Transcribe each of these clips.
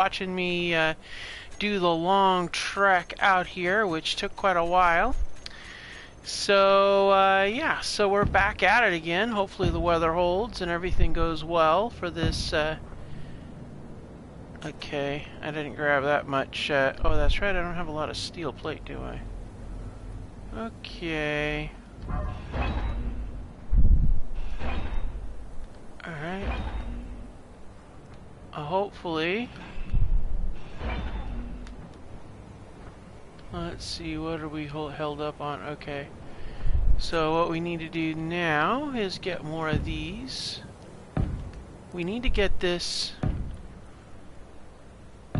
watching me do the long trek out here, which took quite a while. So, yeah, so we're back at it again. Hopefully the weather holds and everything goes well for this. Okay, I didn't grab that much. Oh, that's right, I don't have a lot of steel plate, do I? Okay. Alright. Hopefully. Let's see, what are we held up on? Okay. So what we need to do now is get more of these. We need to get this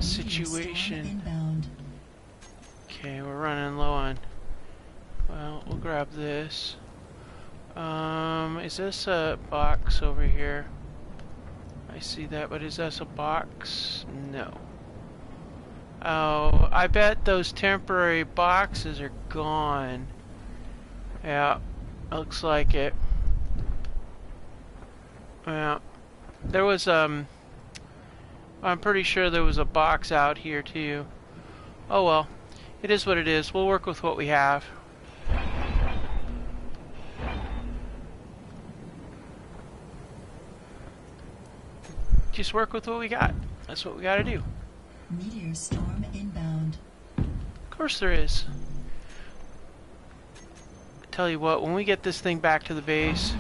situation. Okay, we're running low on. Well, we'll grab this. Is this a box over here? I see that, but is this a box? No. Oh, I bet those temporary boxes are gone. Yeah, looks like it. Yeah. There was, I'm pretty sure there was a box out here too. Oh well. It is what it is. We'll work with what we have. Just work with what we got. That's what we gotta do. Meteor storm inbound. Of course there is. I tell you what, when we get this thing back to the base,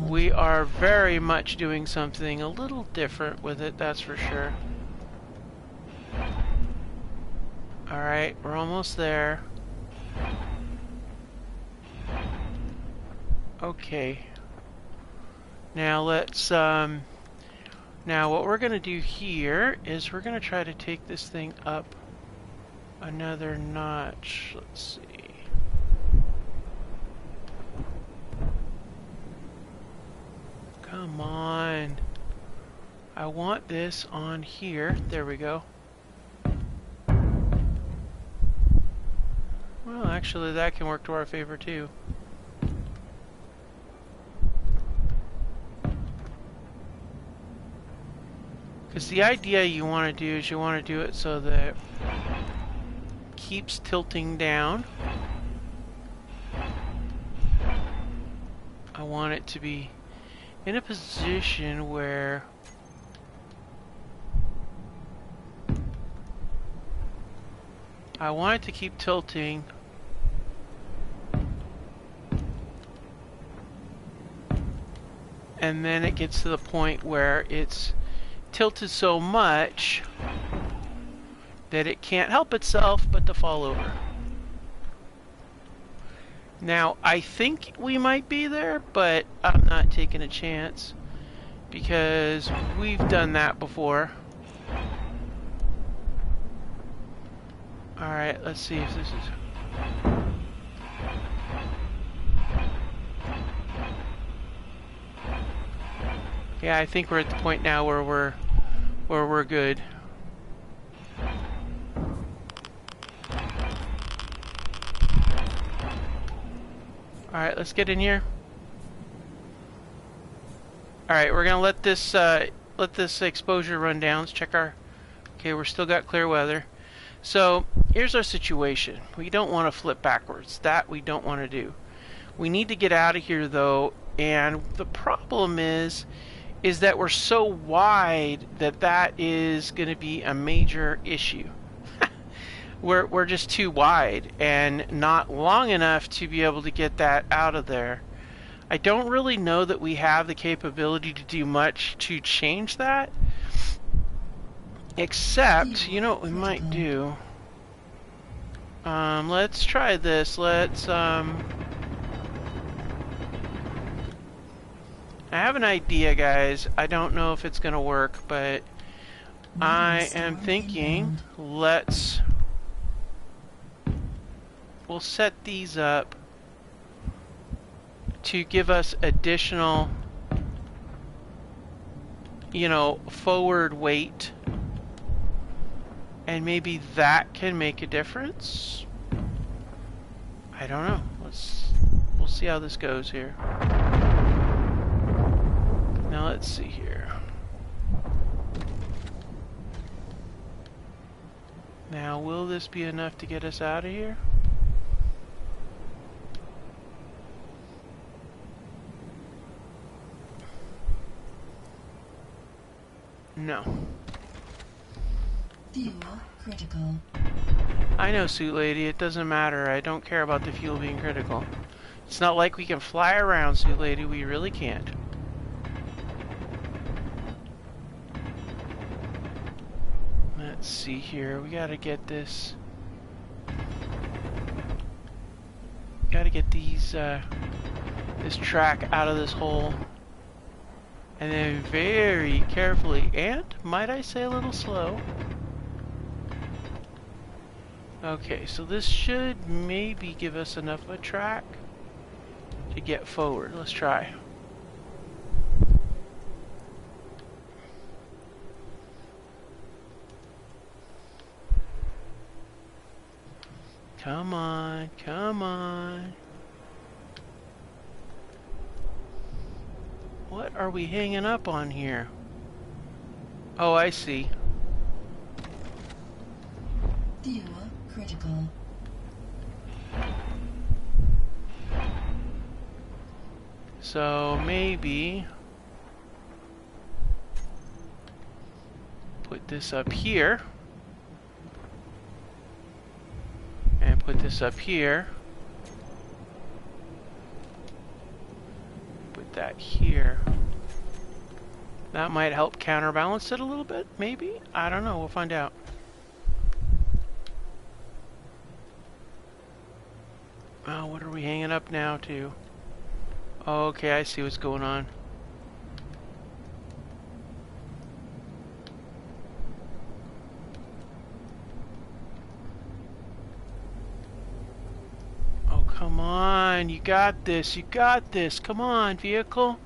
we are very much doing something a little different with it, that's for sure. Alright, we're almost there. Okay. Now let's, now what we're going to do here is we're going to try to take this thing up another notch. Let's see. Come on. I want this on here. There we go. Well, actually that can work to our favor too. Because the idea you want to do is you want to do it so that it keeps tilting down. I want it to be in a position where I want it to keep tilting and then it gets to the point where it's tilted so much that it can't help itself but to fall over. Now, I think we might be there, but I'm not taking a chance because we've done that before. Alright, let's see if this is... Yeah, I think we're at the point now where we're good. Alright, let's get in here. Alright, we're gonna let this exposure run down. Let's check our... Okay, we're still got clear weather. So, here's our situation. We don't want to flip backwards. That we don't want to do. We need to get out of here though, and the problem is that we're so wide that is going to be a major issue. We're just too wide and not long enough to be able to get that out of there. I don't really know that we have the capability to do much to change that. Except, you know what we might do? Let's try this. Let's, I have an idea, guys. I don't know if it's gonna work, but I am thinking we'll set these up to give us additional, you know, forward weight, and maybe that can make a difference. I don't know. We'll see how this goes here. Now let's see here. Now, will this be enough to get us out of here? No. Fuel critical. I know, Suit Lady, it doesn't matter. I don't care about the fuel being critical. It's not like we can fly around, Suit Lady. We really can't. Let's see here. We gotta get this. Gotta get these, this track out of this hole. And then very carefully, and might I say a little slow. Okay, so this should maybe give us enough of a track to get forward. Let's try. Come on, come on. What are we hanging up on here? Oh, I see. Fuel critical. So maybe put this up here and put this up here. Put that here. That might help counterbalance it a little bit, maybe? I don't know, we'll find out. Oh, what are we hanging up now to? Okay, I see what's going on. Oh, come on, you got this, you got this. Come on, vehicle.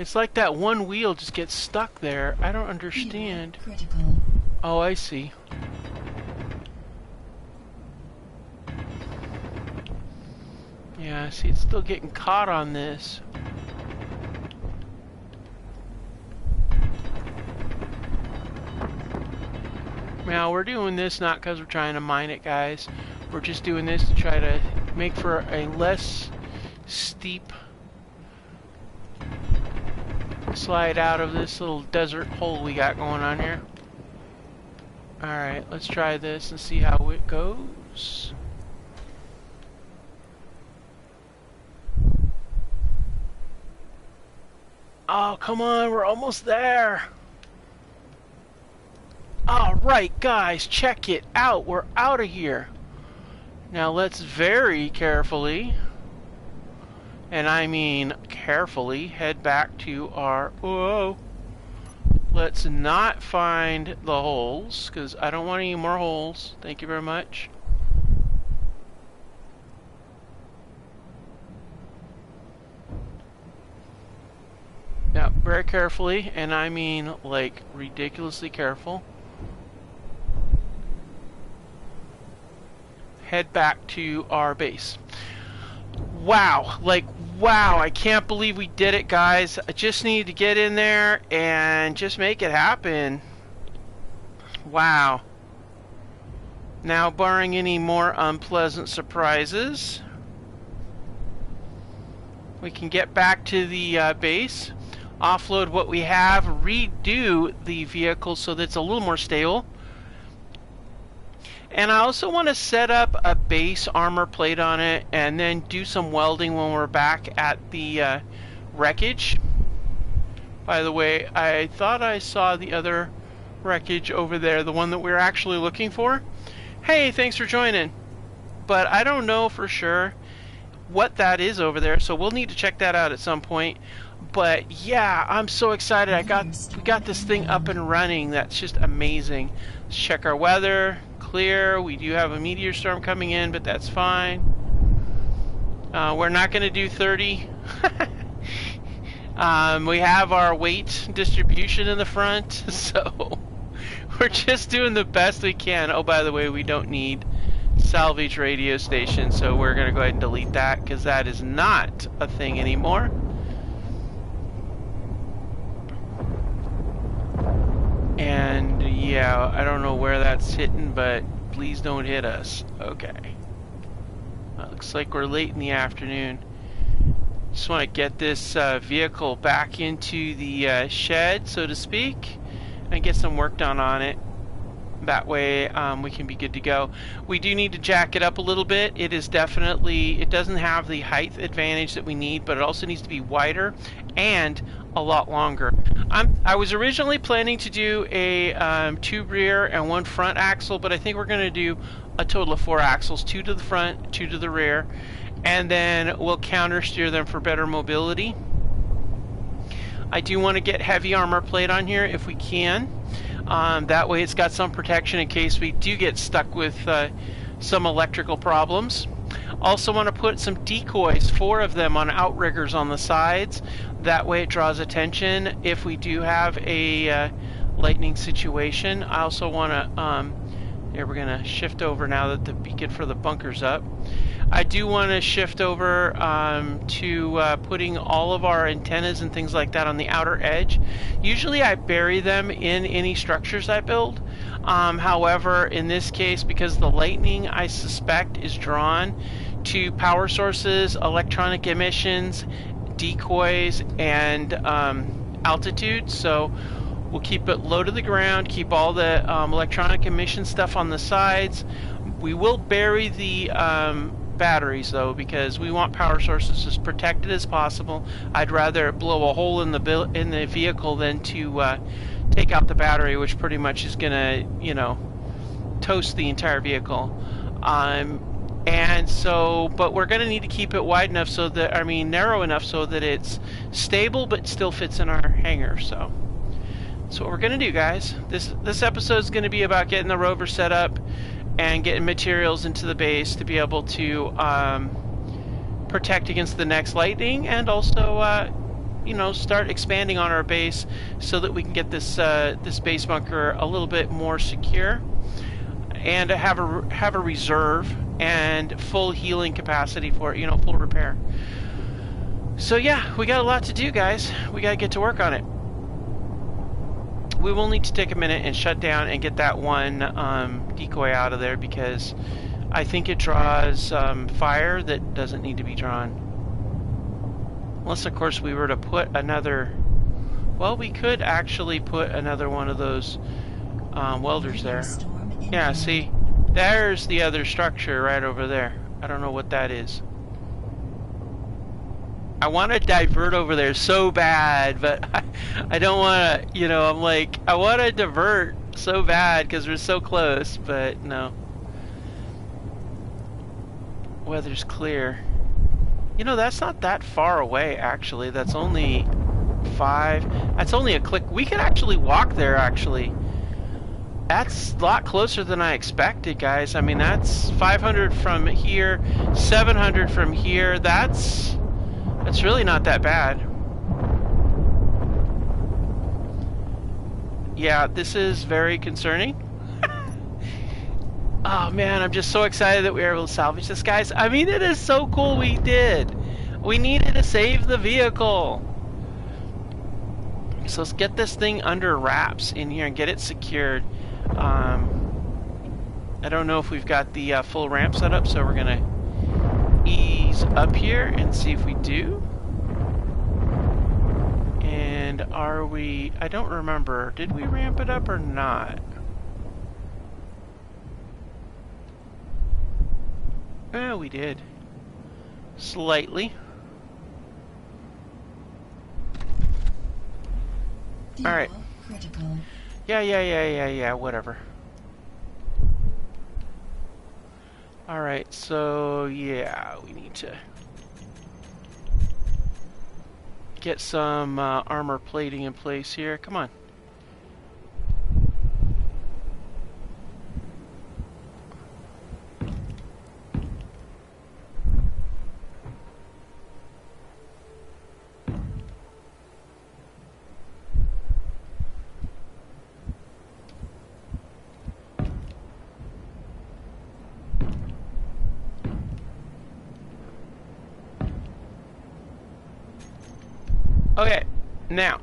It's like that one wheel just gets stuck there. I don't understand. Critical. Oh, I see. Yeah, see, it's still getting caught on this. Now, we're doing this not because we're trying to mine it, guys. We're just doing this to try to make for a less steep slide out of this little desert hole we got going on here. Alright, let's try this and see how it goes. Oh, come on, we're almost there. Alright, guys, check it out. We're out of here. Now let's very carefully, and I mean carefully, head back to our... Whoa! Let's not find the holes, because I don't want any more holes. Thank you very much. Now, very carefully, and I mean like ridiculously careful. Head back to our base. Wow, like, wow, I can't believe we did it, guys. I just need to get in there and just make it happen. Wow. Now, barring any more unpleasant surprises, we can get back to the base, offload what we have, redo the vehicle so that it's a little more stable. And I also want to set up a base armor plate on it and then do some welding when we're back at the wreckage. By the way, I thought I saw the other wreckage over there, the one that we're actually looking for. Hey, thanks for joining. But I don't know for sure what that is over there, so we'll need to check that out at some point. But yeah, I'm so excited. We got this thing up and running. That's just amazing. Let's check our weather. Clear. We do have a meteor storm coming in, but that's fine. We're not going to do 30. We have our weight distribution in the front, so we're just doing the best we can. Oh, by the way, we don't need salvage radio station, so we're going to go ahead and delete that because that is not a thing anymore. And yeah, I don't know where that's hitting, but please don't hit us. Okay. Looks like we're late in the afternoon. Just want to get this vehicle back into the shed, so to speak, and get some work done on it. That way we can be good to go. We do need to jack it up a little bit. It is definitely, it doesn't have the height advantage that we need, but it also needs to be wider and a lot longer. I was originally planning to do a 2 rear and 1 front axle, but I think we're going to do a total of 4 axles, 2 to the front, 2 to the rear, and then we'll counter steer them for better mobility. I do want to get heavy armor plate on here if we can. That way it's got some protection in case we do get stuck with some electrical problems. Also want to put some decoys, 4 of them, on outriggers on the sides. That way it draws attention if we do have a lightning situation. I also want to, here we're going to shift over now that the beacon for the bunker's up. I do want to shift over to putting all of our antennas and things like that on the outer edge. Usually I bury them in any structures I build. However, in this case, because the lightning, I suspect, is drawn to power sources, electronic emissions, decoys, and altitude, so we'll keep it low to the ground, keep all the electronic emission stuff on the sides. We will bury the batteries though, because we want power sources as protected as possible. I'd rather blow a hole in the vehicle than to take out the battery, which pretty much is gonna, you know, toast the entire vehicle. And so, but we're gonna need to keep it wide enough so that, I mean, narrow enough so that it's stable but still fits in our hangar. So that's what we're gonna do, guys. This episode is gonna be about getting the rover set up and getting materials into the base to be able to protect against the next lightning, and also you know, start expanding on our base so that we can get this this base bunker a little bit more secure, and have a reserve and full healing capacity for it, you know, full repair. So yeah, we got a lot to do, guys. We got to get to work on it. We will need to take a minute and shut down and get that one decoy out of there, because I think it draws fire that doesn't need to be drawn. Unless, of course, we were to put another... Well, we could actually put another one of those welders there. Yeah, see? There's the other structure right over there. I don't know what that is. I want to divert over there so bad, but I don't want to, you know, I'm like, I want to divert so bad because we're so close, but no. Weather's clear. You know, that's not that far away, actually. That's only that's only a click. We could actually walk there, actually. That's a lot closer than I expected, guys. I mean, that's 500 from here, 700 from here. That's really not that bad. Yeah, this is very concerning. Oh man, I'm just so excited that we were able to salvage this, guys. I mean, it is so cool we did. We needed to save the vehicle. So let's get this thing under wraps in here and get it secured. I don't know if we've got the full ramp set up, so we're gonna ease up here and see if we do. And are we... I don't remember. Did we ramp it up or not? Oh, we did. Slightly. Alright. Yeah, whatever. Alright, so yeah, we need to get some armor plating in place here. Come on. Okay, now,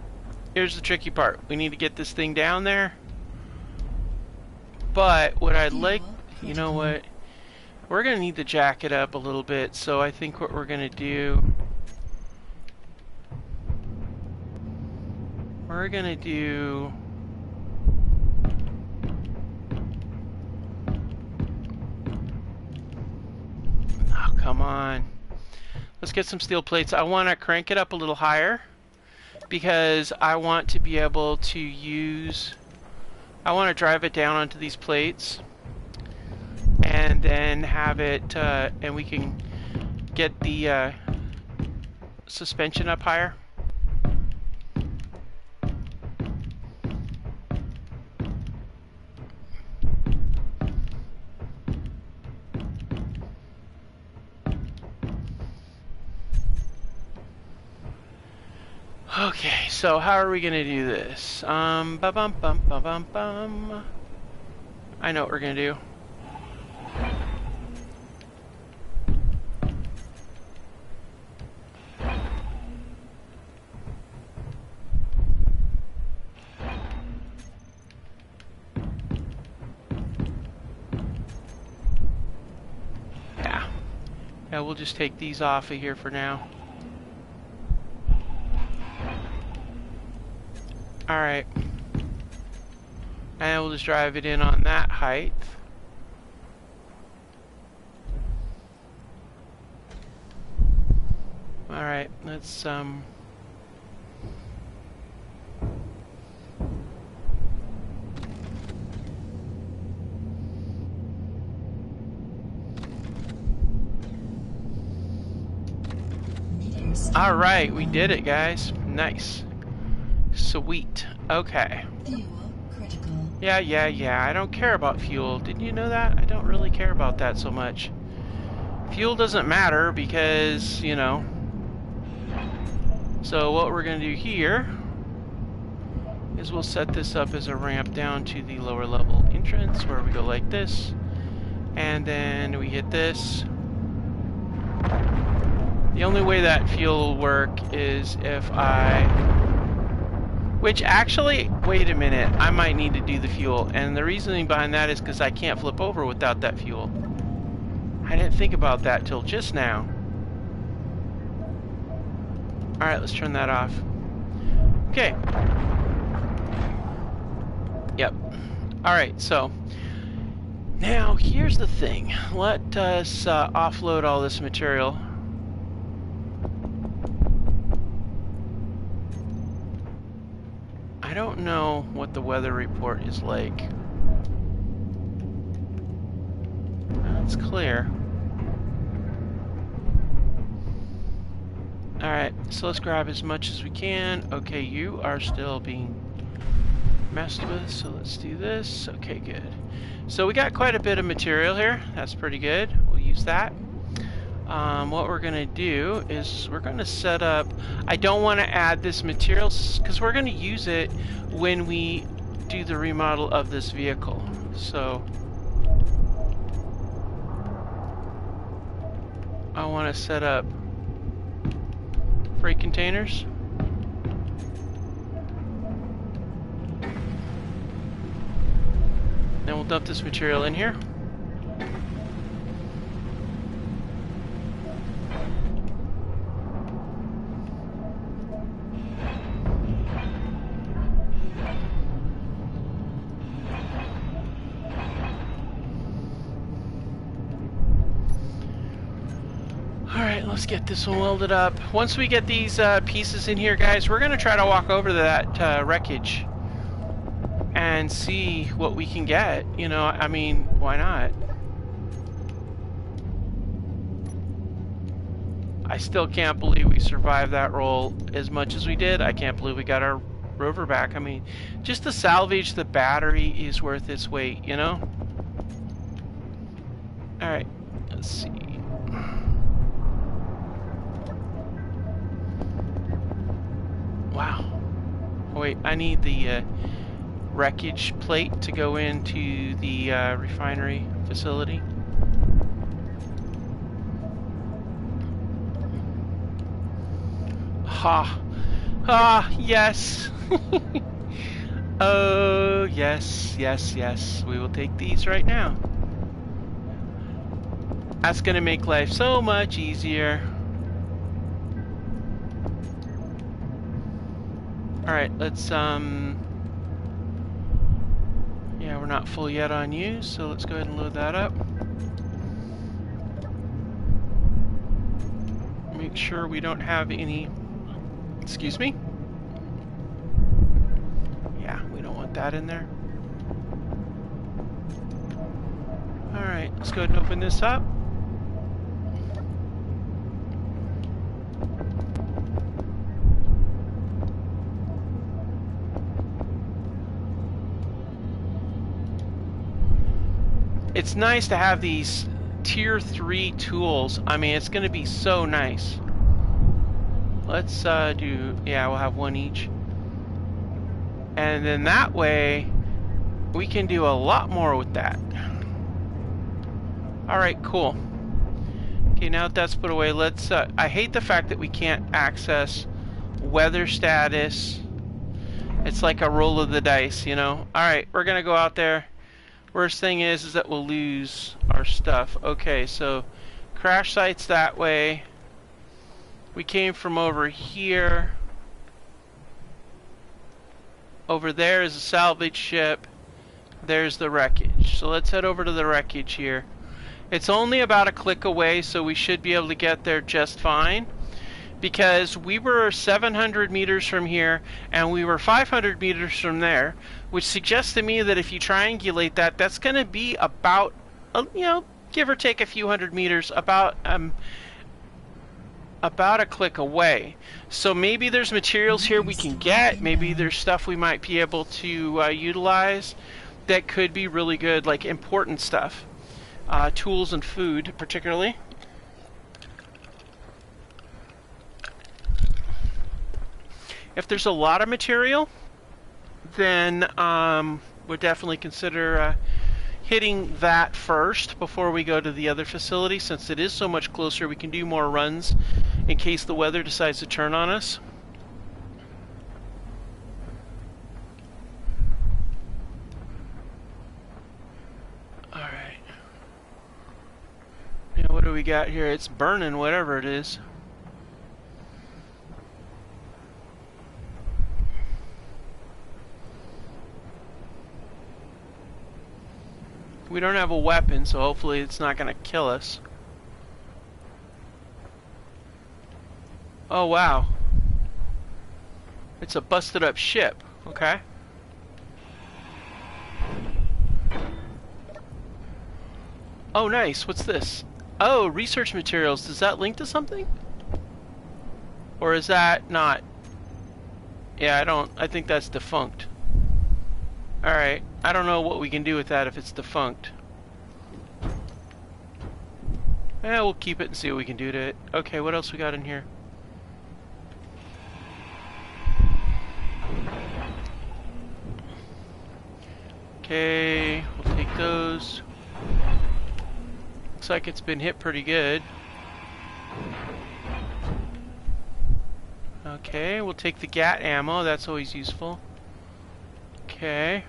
here's the tricky part. We need to get this thing down there. But what I'd like, you know what? We're going to need to jack it up a little bit. So I think what we're going to do, oh, come on. Let's get some steel plates. I want to crank it up a little higher because I want to be able to use, I want to drive it down onto these plates and then have it, and we can get the suspension up higher. Okay, so how are we gonna do this? Ba-bum-bum-ba-bum-bum. I know what we're gonna do. Yeah, we'll just take these off of here for now. Alright. And we'll just drive it in on that height. Alright, let's Alright, we did it, guys. Nice. Sweet. Okay. Fuel critical. Yeah. I don't care about fuel. Didn't you know that? I don't really care about that so much. Fuel doesn't matter because, you know. So what we're going to do here is we'll set this up as a ramp down to the lower level entrance where we go like this. And then we hit this. The only way that fuel will work is if which actually, wait a minute, I might need to do the fuel. And the reasoning behind that is because I can't flip over without that fuel. I didn't think about that till just now. Alright, let's turn that off. Okay. Yep. Alright, so now here's the thing. Let us offload all this material. I don't know what the weather report is like. That's clear. Alright, so let's grab as much as we can. Okay, you are still being messed with, so let's do this. Okay, good. So we got quite a bit of material here. That's pretty good. We'll use that. What we're going to do is we're going to set up... I don't want to add this material because we're going to use it when we do the remodel of this vehicle. So I want to set up freight containers. Then we'll dump this material in here. Alright, let's get this one welded up. Once we get these pieces in here, guys, we're going to try to walk over to that wreckage and see what we can get. You know, I mean, why not? I still can't believe we survived that roll as much as we did. I can't believe we got our rover back. I mean, just to salvage the battery is worth its weight, you know? Alright, let's see. Wow. Wait, I need the wreckage plate to go into the refinery facility. Ha! Ah, yes. Oh, yes, yes, yes. We will take these right now. That's gonna make life so much easier. Alright, let's, yeah, we're not full yet on you, so let's go ahead and load that up. Make sure we don't have any... Excuse me? Yeah, we don't want that in there. Alright, let's go ahead and open this up. It's nice to have these tier 3 tools. I mean, it's going to be so nice. Let's do, yeah, we'll have one each. And then that way, we can do a lot more with that. Alright, cool. Okay, now that that's put away, let's, I hate the fact that we can't access weather status. It's like a roll of the dice, you know? Alright, we're going to go out there. Worst thing is that we'll lose our stuff. Okay, so crash sites that way. We came from over here. Over there is a salvage ship. There's the wreckage. So let's head over to the wreckage here. It's only about a click away, so we should be able to get there just fine. Because we were 700 meters from here, and we were 500 meters from there, which suggests to me that if you triangulate that, that's going to be about, you know, give or take a few hundred meters, about a click away. So maybe there's materials here we can get, maybe there's stuff we might be able to utilize that could be really good, like important stuff. Tools and food, particularly. If there's a lot of material, then we'll definitely consider hitting that first before we go to the other facility. Since it is so much closer, we can do more runs in case the weather decides to turn on us. Alright. Now what do we got here? It's burning, whatever it is. We don't have a weapon, so hopefully it's not going to kill us. Oh, wow. It's a busted up ship. Okay. Oh, nice. What's this? Oh, research materials. Does that link to something? Or is that not? Yeah, I think that's defunct. Alright, I don't know what we can do with that if it's defunct. Yeah, we'll keep it and see what we can do to it. Okay, what else we got in here? Okay, we'll take those. Looks like it's been hit pretty good. Okay, we'll take the GAT ammo, that's always useful. Okay.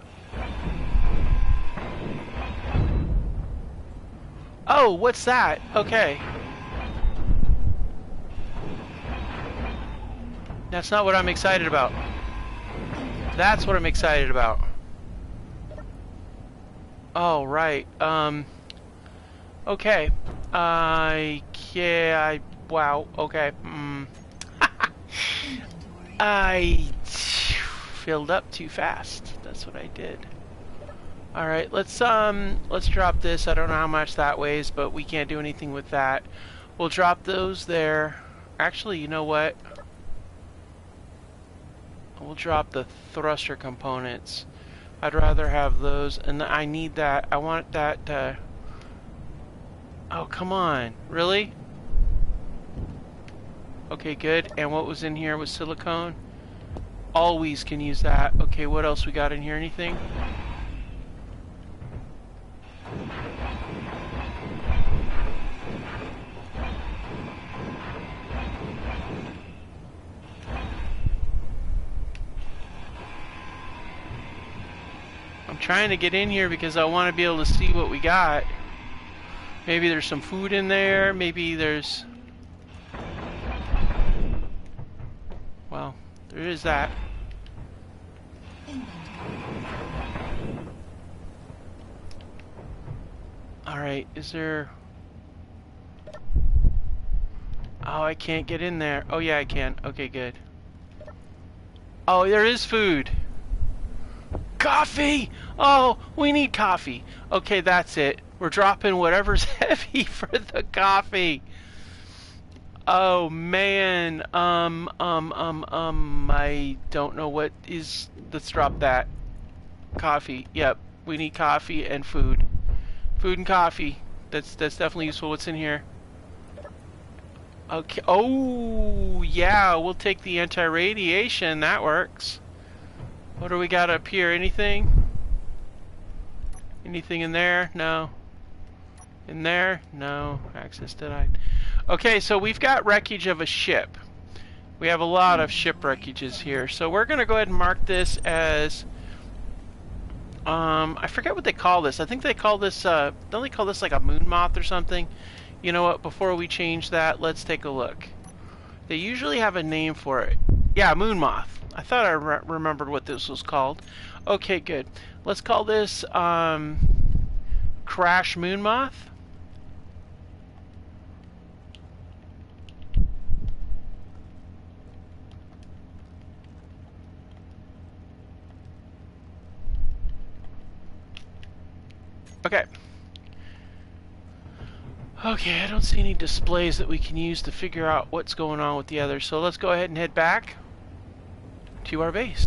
Oh, what's that? Okay. That's not what I'm excited about. That's what I'm excited about. Oh, right. Okay. Yeah, wow, okay. I filled up too fast. That's what I did. Alright, let's drop this. I don't know how much that weighs, but we can't do anything with that. We'll drop those there. Actually, you know what? We'll drop the thruster components. I'd rather have those, and I need that. I want that, oh, come on. Really? Okay, good. And what was in here was silicone. Always can use that. Okay, what else we got in here? Anything? I'm trying to get in here because I want to be able to see what we got. Maybe there's some food in there. Maybe there's... Well, there is that. Alright, is there... Oh, I can't get in there. Oh yeah, I can. Okay, good. Oh, there is food. Coffee! Oh, we need coffee. Okay, that's it. We're dropping whatever's heavy for the coffee. Oh man, I don't know what is. Let's drop that. Coffee. Yep, we need coffee and food. Food and coffee. That's definitely useful. What's in here? Okay. Oh yeah, we'll take the anti-radiation. That works. What do we got up here? Anything? Anything in there? No. In there? No. Access denied. Okay, so we've got wreckage of a ship. We have a lot of ship wreckages here. So we're going to go ahead and mark this as... I forget what they call this. I think they call this... don't they call this like a moon moth or something? You know what? Before we change that, let's take a look. They usually have a name for it. Yeah, moon moth. I thought I remembered what this was called. Okay, good. Let's call this Crash Moon Moth. Okay. Okay, I don't see any displays that we can use to figure out what's going on with the others. So let's go ahead and head back to our base.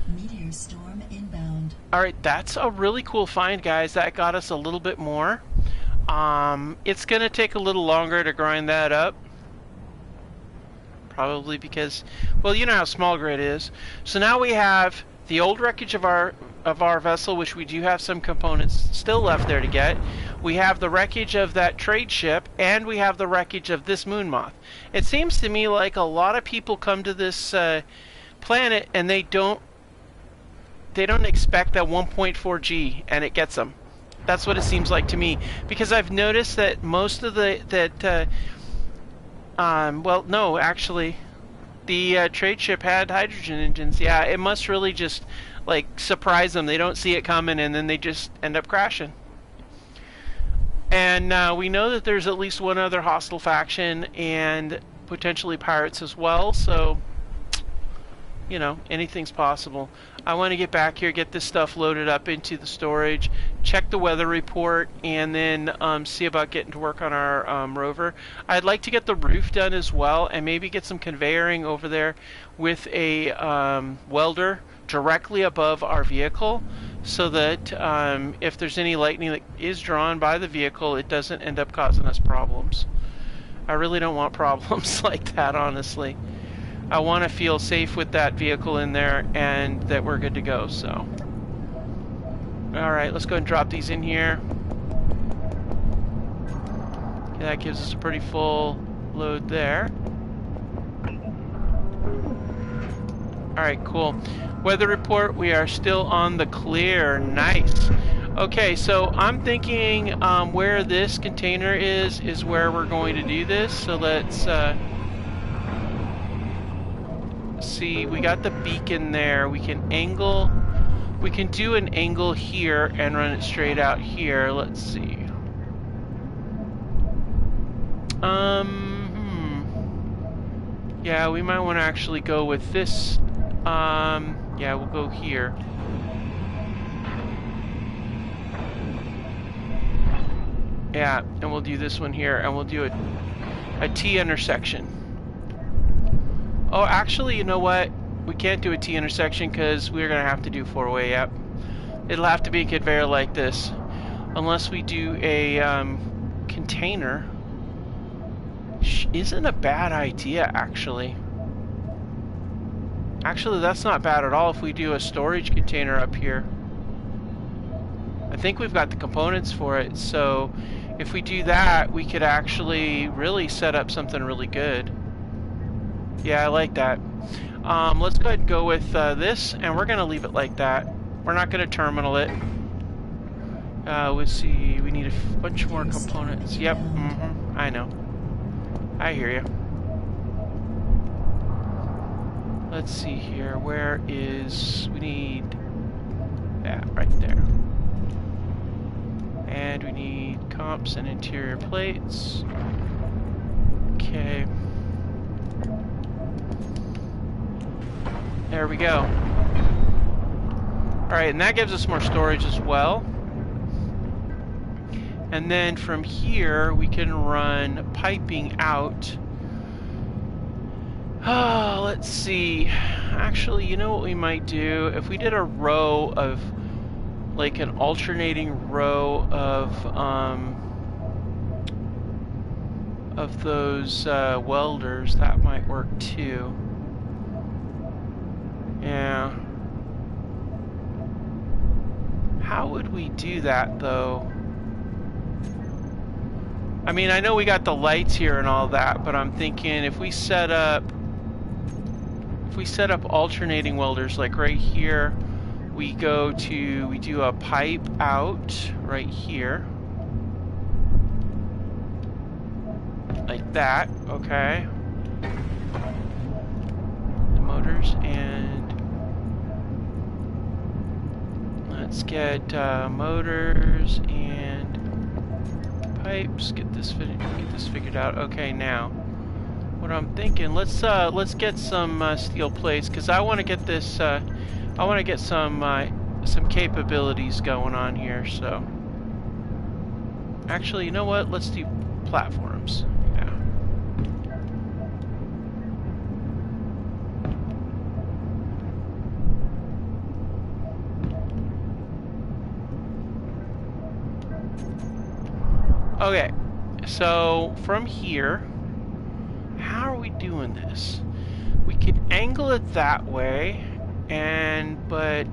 Meteor storm inbound. Alright, that's a really cool find, guys. That got us a little bit more. It's going to take a little longer to grind that up. Probably because, well, you know how small grid is. So now we have the old wreckage of our vessel, which we do have some components still left there to get. We have the wreckage of that trade ship, and we have the wreckage of this moon moth. It seems to me like a lot of people come to this planet and they don't expect that 1.4G, and it gets them. That's what it seems like to me, because I've noticed that most of well, no, actually, the trade ship had hydrogen engines. Yeah, it must really just like surprise them. They don't see it coming, and then they just end up crashing. And we know that there's at least one other hostile faction and potentially pirates as well, so you know, anything's possible. I want to get back here, get this stuff loaded up into the storage, check the weather report, and then see about getting to work on our rover. I'd like to get the roof done as well, and maybe get some conveyoring over there with a welder directly above our vehicle, so that if there's any lightning that is drawn by the vehicle, it doesn't end up causing us problems. I really don't want problems like that, honestly. I want to feel safe with that vehicle in there and that we're good to go, so. Alright, let's go ahead and drop these in here. Okay, that gives us a pretty full load there. Alright, cool. Weather report, we are still on the clear. Nice. Okay, so I'm thinking where this container is where we're going to do this. So let's see, we got the beacon there. We can do an angle here and run it straight out here. Let's see. Yeah, we might want to actually go with this. Yeah, we'll go here. Yeah, and we'll do this one here, and we'll do a T intersection. Oh, actually, you know what? We can't do a T intersection because we're going to have to do four-way, yep. It'll have to be a conveyor like this. Unless we do a container. Which isn't a bad idea, actually. Actually, that's not bad at all if we do a storage container up here. I think we've got the components for it, so if we do that, we could actually really set up something really good. Yeah, I like that. Let's go ahead and go with this, and we're going to leave it like that. We're not going to terminal it. We'll see. We need a bunch more Meteor storm components. Yep. inbound. I know. I hear you. Let's see here. Where is... We need... that right there. And we need comps and interior plates. Okay. There we go. Alright, and that gives us more storage as well. And then from here, we can run piping out. Oh, let's see. Actually, you know what we might do? If we did a row of, like an alternating row of those welders, that might work too. Yeah. How would we do that though? I mean, I know we got the lights here and all that, but I'm thinking if we set up alternating welders, like right here, we do a pipe out right here. Like that, okay. The motors, and let's get motors and pipes. Get this figured out. Okay, now what I'm thinking, let's get some steel plates, because I want to get this. I want to get some capabilities going on here. So actually, you know what? Let's do platforms. Yeah. Okay, so from here, how are we doing this? We could angle it that way, but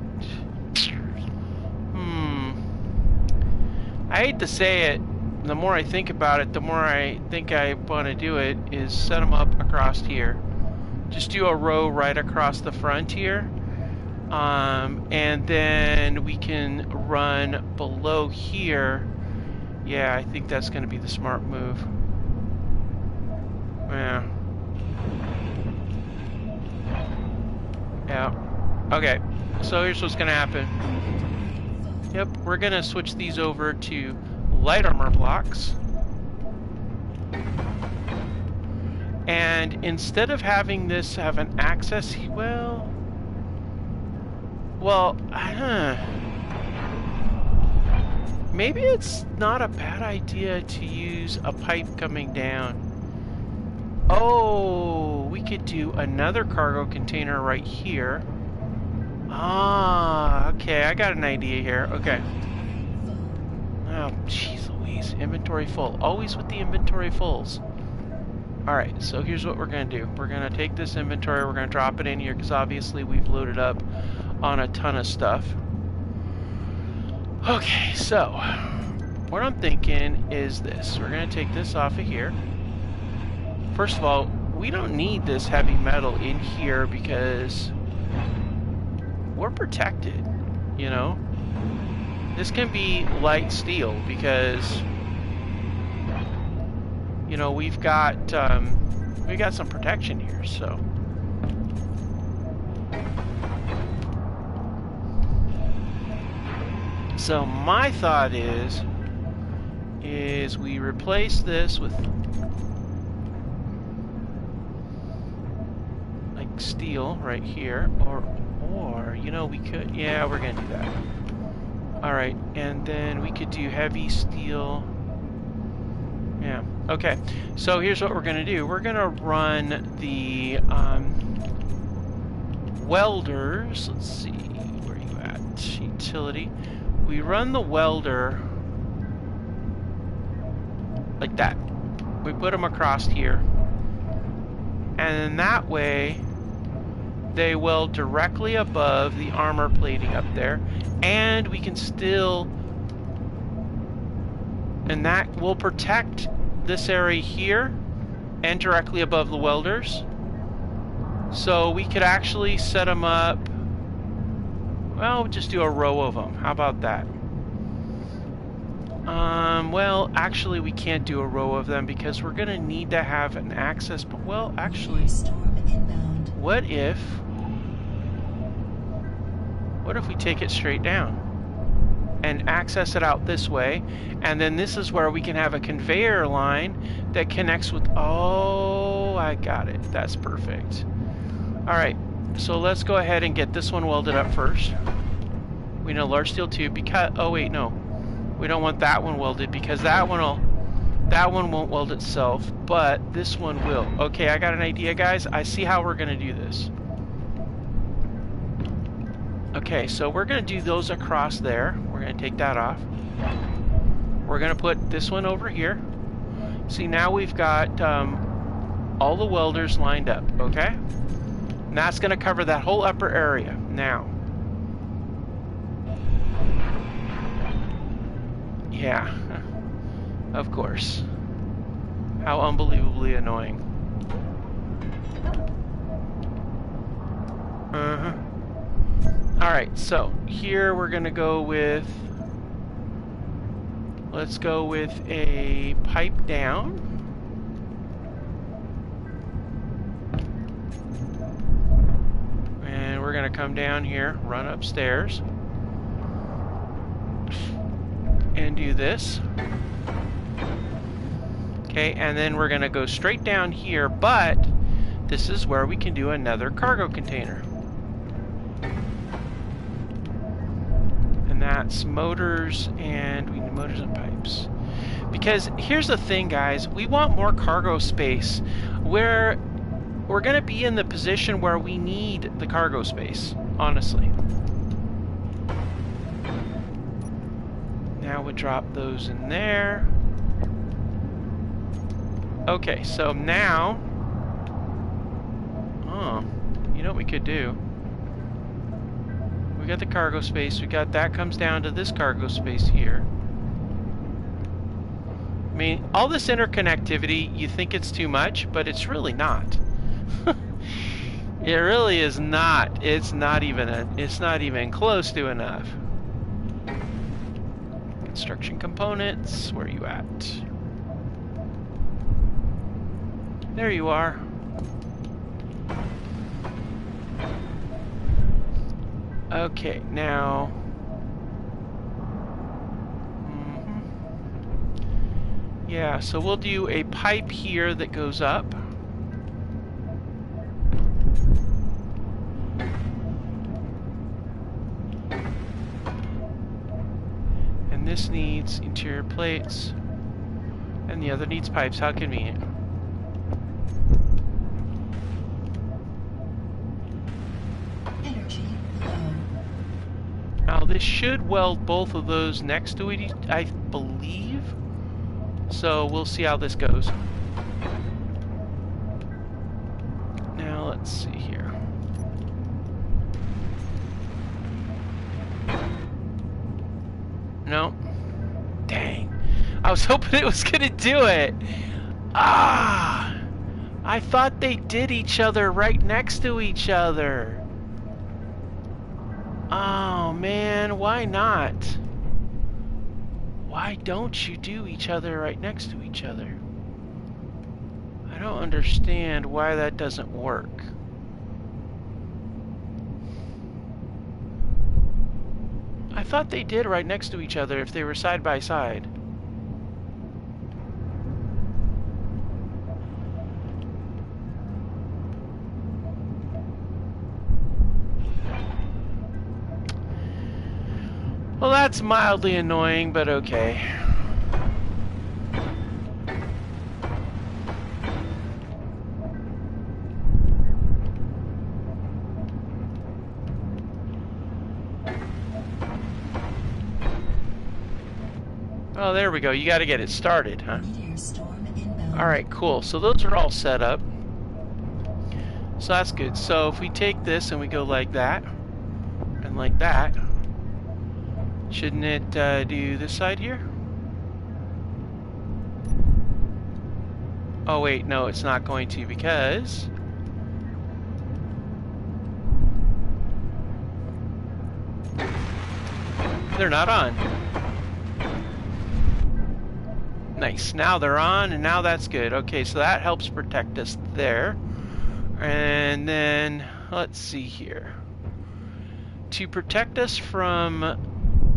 I hate to say it, the more I think about it, the more I think I want to do it, is set them up across here. Just do a row right across the front here, and then we can run below here. Yeah, I think that's going to be the smart move. Yeah. Yeah. Okay, so here's what's going to happen. Yep, we're going to switch these over to light armor blocks. And instead of having this have an access, well, maybe it's not a bad idea to use a pipe coming down. Oh, we could do another cargo container right here. Ah, okay, I got an idea here. Okay. Oh, jeez Louise, inventory full. Always with the inventory fulls. Alright, so here's what we're going to do. We're going to take this inventory, we're going to drop it in here, because obviously we've loaded up on a ton of stuff. Okay, so what I'm thinking is this. We're going to take this off of here. First of all, we don't need this heavy metal in here because we're protected, you know? This can be light steel because, you know, we got some protection here, so. So my thought is we replace this with like steel right here, or you know, we could, yeah, we're gonna do that. All right, and then we could do heavy steel. Yeah, okay. So here's what we're gonna do. We're gonna run the welders. Let's see, where are you at? Utility. We run the welder like that. We put them across here, and then that way they weld directly above the armor plating up there, and we can still, and that will protect this area here and directly above the welders. So we could actually set them up, well, just do a row of them. How about that? Well, actually we can't do a row of them because we're gonna need to have an access, but well, actually, Storm inbound. what if we take it straight down and access it out this way, and then this is where we can have a conveyor line that connects with, oh, I got it. That's perfect. All right, so let's go ahead and get this one welded up first. We need a large steel tube because, oh wait, no. We don't want that one welded because that one won't weld itself, but this one will. Okay, I got an idea, guys. I see how we're gonna do this. Okay, so we're gonna do those across there. We're gonna take that off. We're gonna put this one over here. See, now we've got all the welders lined up, okay? And that's gonna cover that whole upper area. Now, yeah, of course. How unbelievably annoying. Uh-huh. Alright, so here we're gonna go with, let's go with a pipe down. And we're gonna come down here, run upstairs, and do this. Okay, and then we're gonna go straight down here, but this is where we can do another cargo container. That's motors, and we need motors and pipes. Because here's the thing, guys, we want more cargo space. We're going to be in the position where we need the cargo space, honestly. Now we drop those in there. Okay, so now, oh, you know what we could do? We got the cargo space, we got that comes down to this cargo space here. I mean, all this interconnectivity, you think it's too much, but it's really not. It really is not. It's not even close to enough. Construction components, where are you at? There you are. Okay, now, yeah, so we'll do a pipe here that goes up. And this needs interior plates, and the other needs pipes. How convenient. Now this should weld both of those next to it, I believe. So we'll see how this goes. Now let's see here. No. Dang. I was hoping it was gonna do it. Ah! I thought they did each other right next to each other. Oh man, why not? Why don't you do each other right next to each other? I don't understand why that doesn't work. I thought they did right next to each other if they were side by side. Well, that's mildly annoying, but okay. Oh, there we go. You got to get it started, huh? Alright, cool. So those are all set up. So that's good. So if we take this and we go like that, and like that, shouldn't it do this side here? Oh wait, no, it's not going to because they're not on. Nice. Now they're on, and now that's good. Okay, so that helps protect us there. And then, let's see here. To protect us from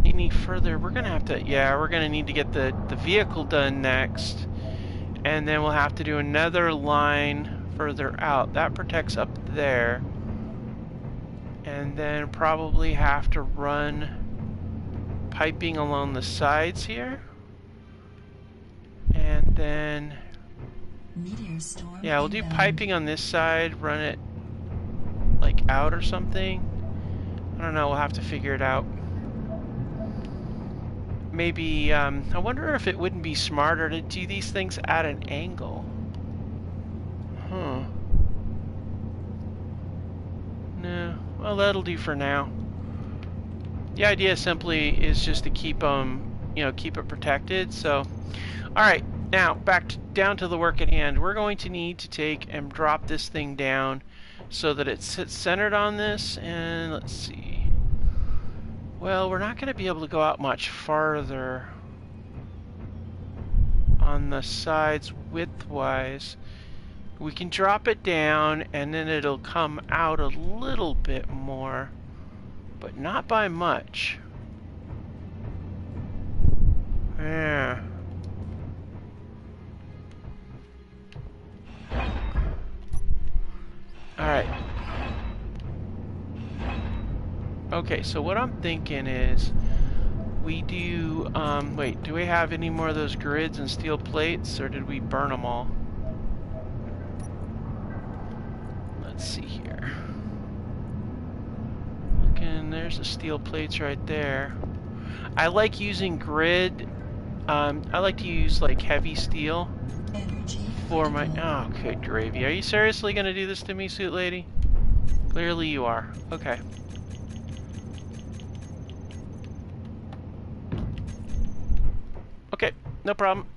any further, we're going to have to, yeah, we're going to need to get the vehicle done next. And then we'll have to do another line further out. That protects up there. And then probably have to run piping along the sides here. And then, Meteor storm yeah, we'll do inbound. piping on this side, run it like out or something. I don't know, we'll have to figure it out. Maybe, I wonder if it wouldn't be smarter to do these things at an angle. Huh. No, well, that'll do for now. The idea simply is just to keep them, keep it protected, so. Alright, now, down to the work at hand. We're going to need to take and drop this thing down so that it sits centered on this, and let's see. Well, we're not going to be able to go out much farther on the sides width-wise. We can drop it down, and then it'll come out a little bit more, but not by much. Yeah. Alright. Okay, so what I'm thinking is we do, wait, do we have any more of those grids and steel plates, or did we burn them all? Let's see here. Looking, there's the steel plates right there. I like using grid, I like to use like heavy steel Energy for my, critical. oh, good gravy. Are you seriously gonna do this to me, Suit Lady? Clearly you are. Okay. Okay, no problem.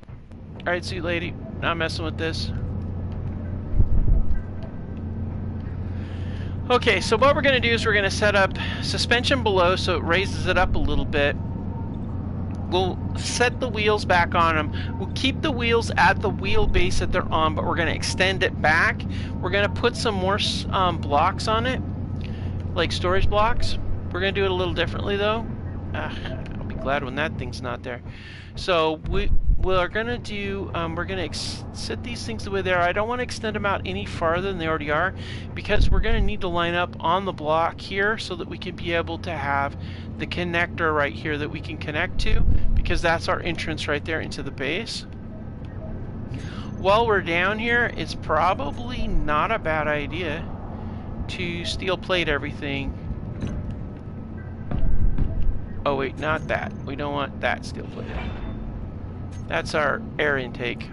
Alright, Suit Lady, not messing with this. Okay, so what we're going to do is we're going to set up suspension below so it raises it up a little bit. We'll set the wheels back on them. We'll keep the wheels at the wheelbase that they're on, but we're going to extend it back. We're going to put some more blocks on it, like storage blocks. We're going to do it a little differently though. I'll be glad when that thing's not there. So we're going to do, we're going to set these things the way they are. I don't want to extend them out any farther than they already are, because we're going to need to line up on the block here so that we can be able to have the connector right here that we can connect to, because that's our entrance right there into the base. While we're down here, it's probably not a bad idea to steel plate everything. Oh wait, not that. We don't want that steel plated. That's our air intake.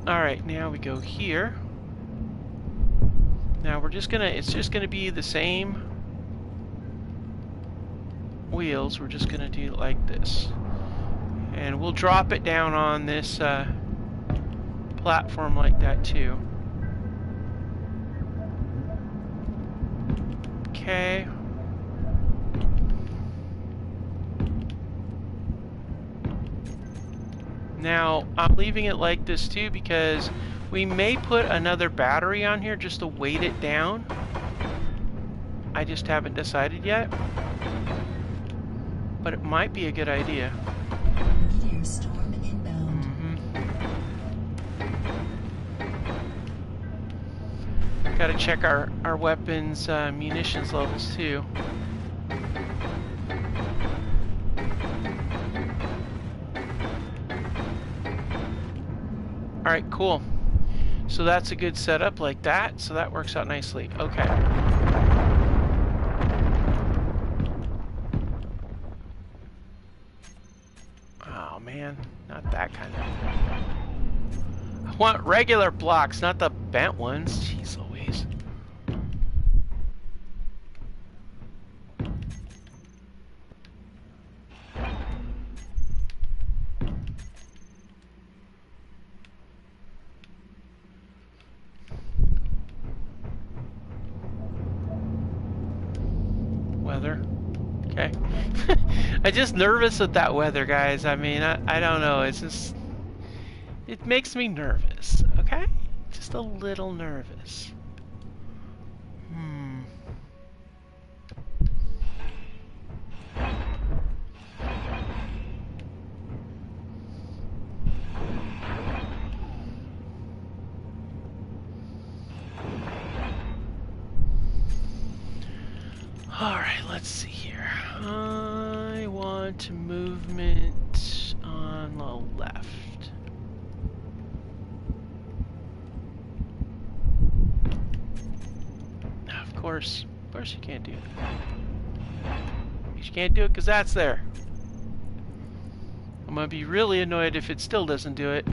Alright, now we go here. Now we're just gonna, it's just gonna be the same wheels. We're just gonna do it like this. And we'll drop it down on this platform like that too. Okay. Now, I'm leaving it like this too because we may put another battery on here just to weight it down. I just haven't decided yet. But it might be a good idea. Meteor storm inbound. Gotta check our weapons munitions levels too. Alright, cool. So that's a good setup like that, so that works out nicely. Okay. Oh man, not that kind of... I want regular blocks, not the bent ones. Jeez Louise. weather. Okay. I'm just nervous with that weather, guys. I mean, I don't know. It's just... It makes me nervous, okay? Just a little nervous. Alright, let's see here. I want movement on the left. Of course you can't do it. You can't do it because that's there. I'm gonna be really annoyed if it still doesn't do it.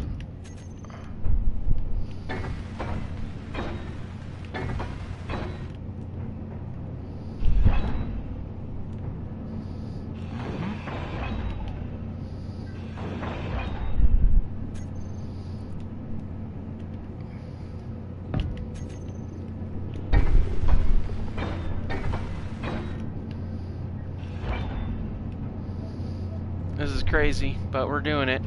This is crazy, but we're doing it.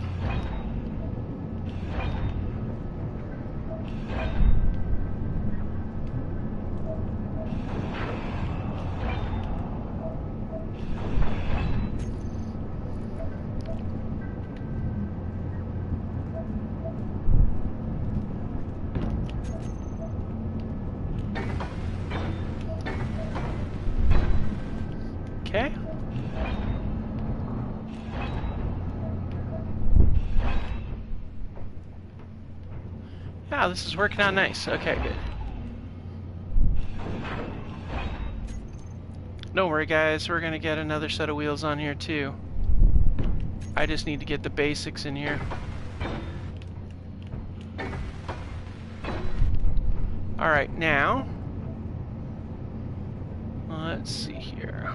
Okay. Yeah, this is working out nice. Okay, good. Don't worry, guys. We're gonna get another set of wheels on here, too. I just need to get the basics in here. Alright, now... Let's see here.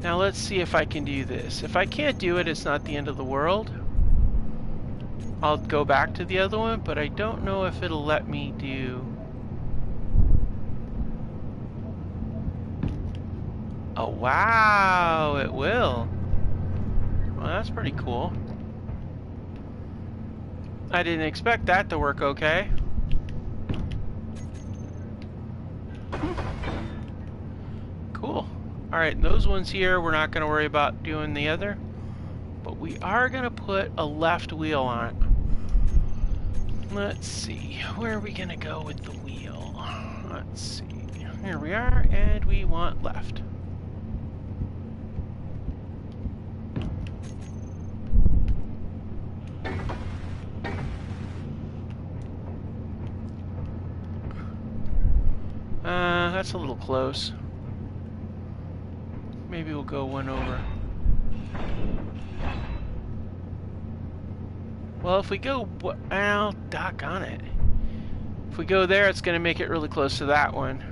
Now let's see if I can do this. If I can't do it, it's not the end of the world. I'll go back to the other one, but I don't know if it'll let me do... Oh, wow, it will. Well, that's pretty cool. I didn't expect that to work okay. Cool. Alright, those ones here, we're not going to worry about doing the other. But we are going to put a left wheel on. Let's see, where are we going to go with the wheel? Let's see. Here we are, and we want left. That's a little close. Maybe we'll go one over. Well, if we go... Well, doggone it. If we go there, it's going to make it really close to that one.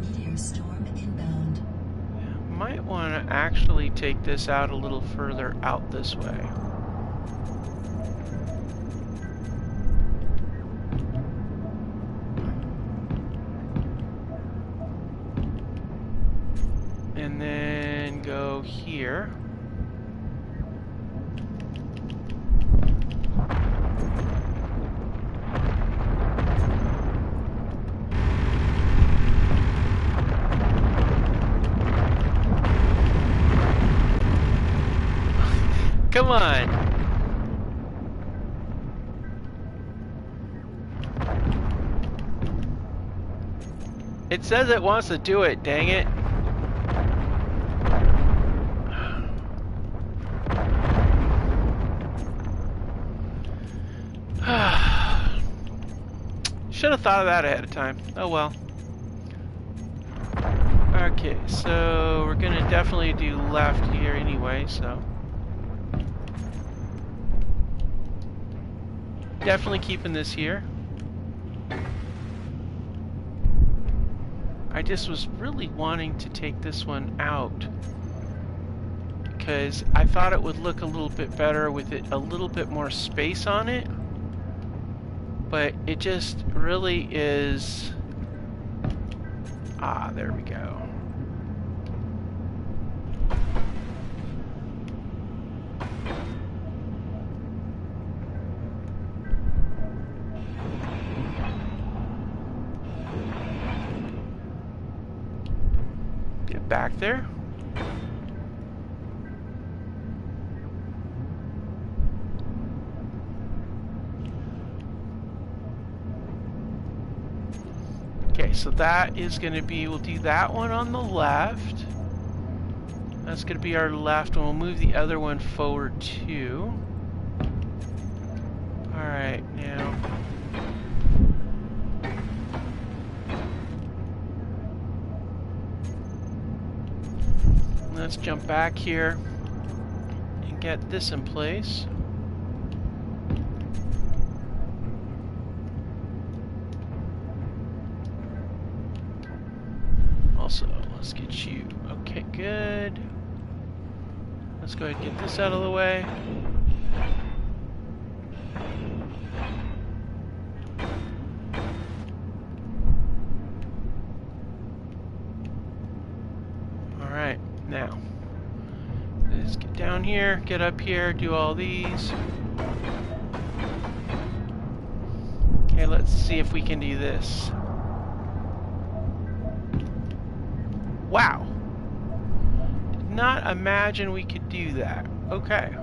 Meteor storm inbound. Might want to actually take this out a little further out this way. And then go here. Come on. It says it wants to do it, dang it. Should have thought of that ahead of time. Oh well. Okay, so we're gonna definitely do left here anyway, so. Definitely keeping this here. I just was really wanting to take this one out because I thought it would look a little bit better with it a little bit more space on it. But it just really is... Ah, there we go. Get back there. Okay, so that is going to be, we'll do that one on the left. That's going to be our left one. We'll move the other one forward too. Alright, now. Let's jump back here and get this in place. Also, let's get you. Okay, good. Let's go ahead and get this out of the way. Alright, now. Let's get down here, get up here, do all these. Okay, let's see if we can do this. Wow. Did not imagine we could do that. Okay.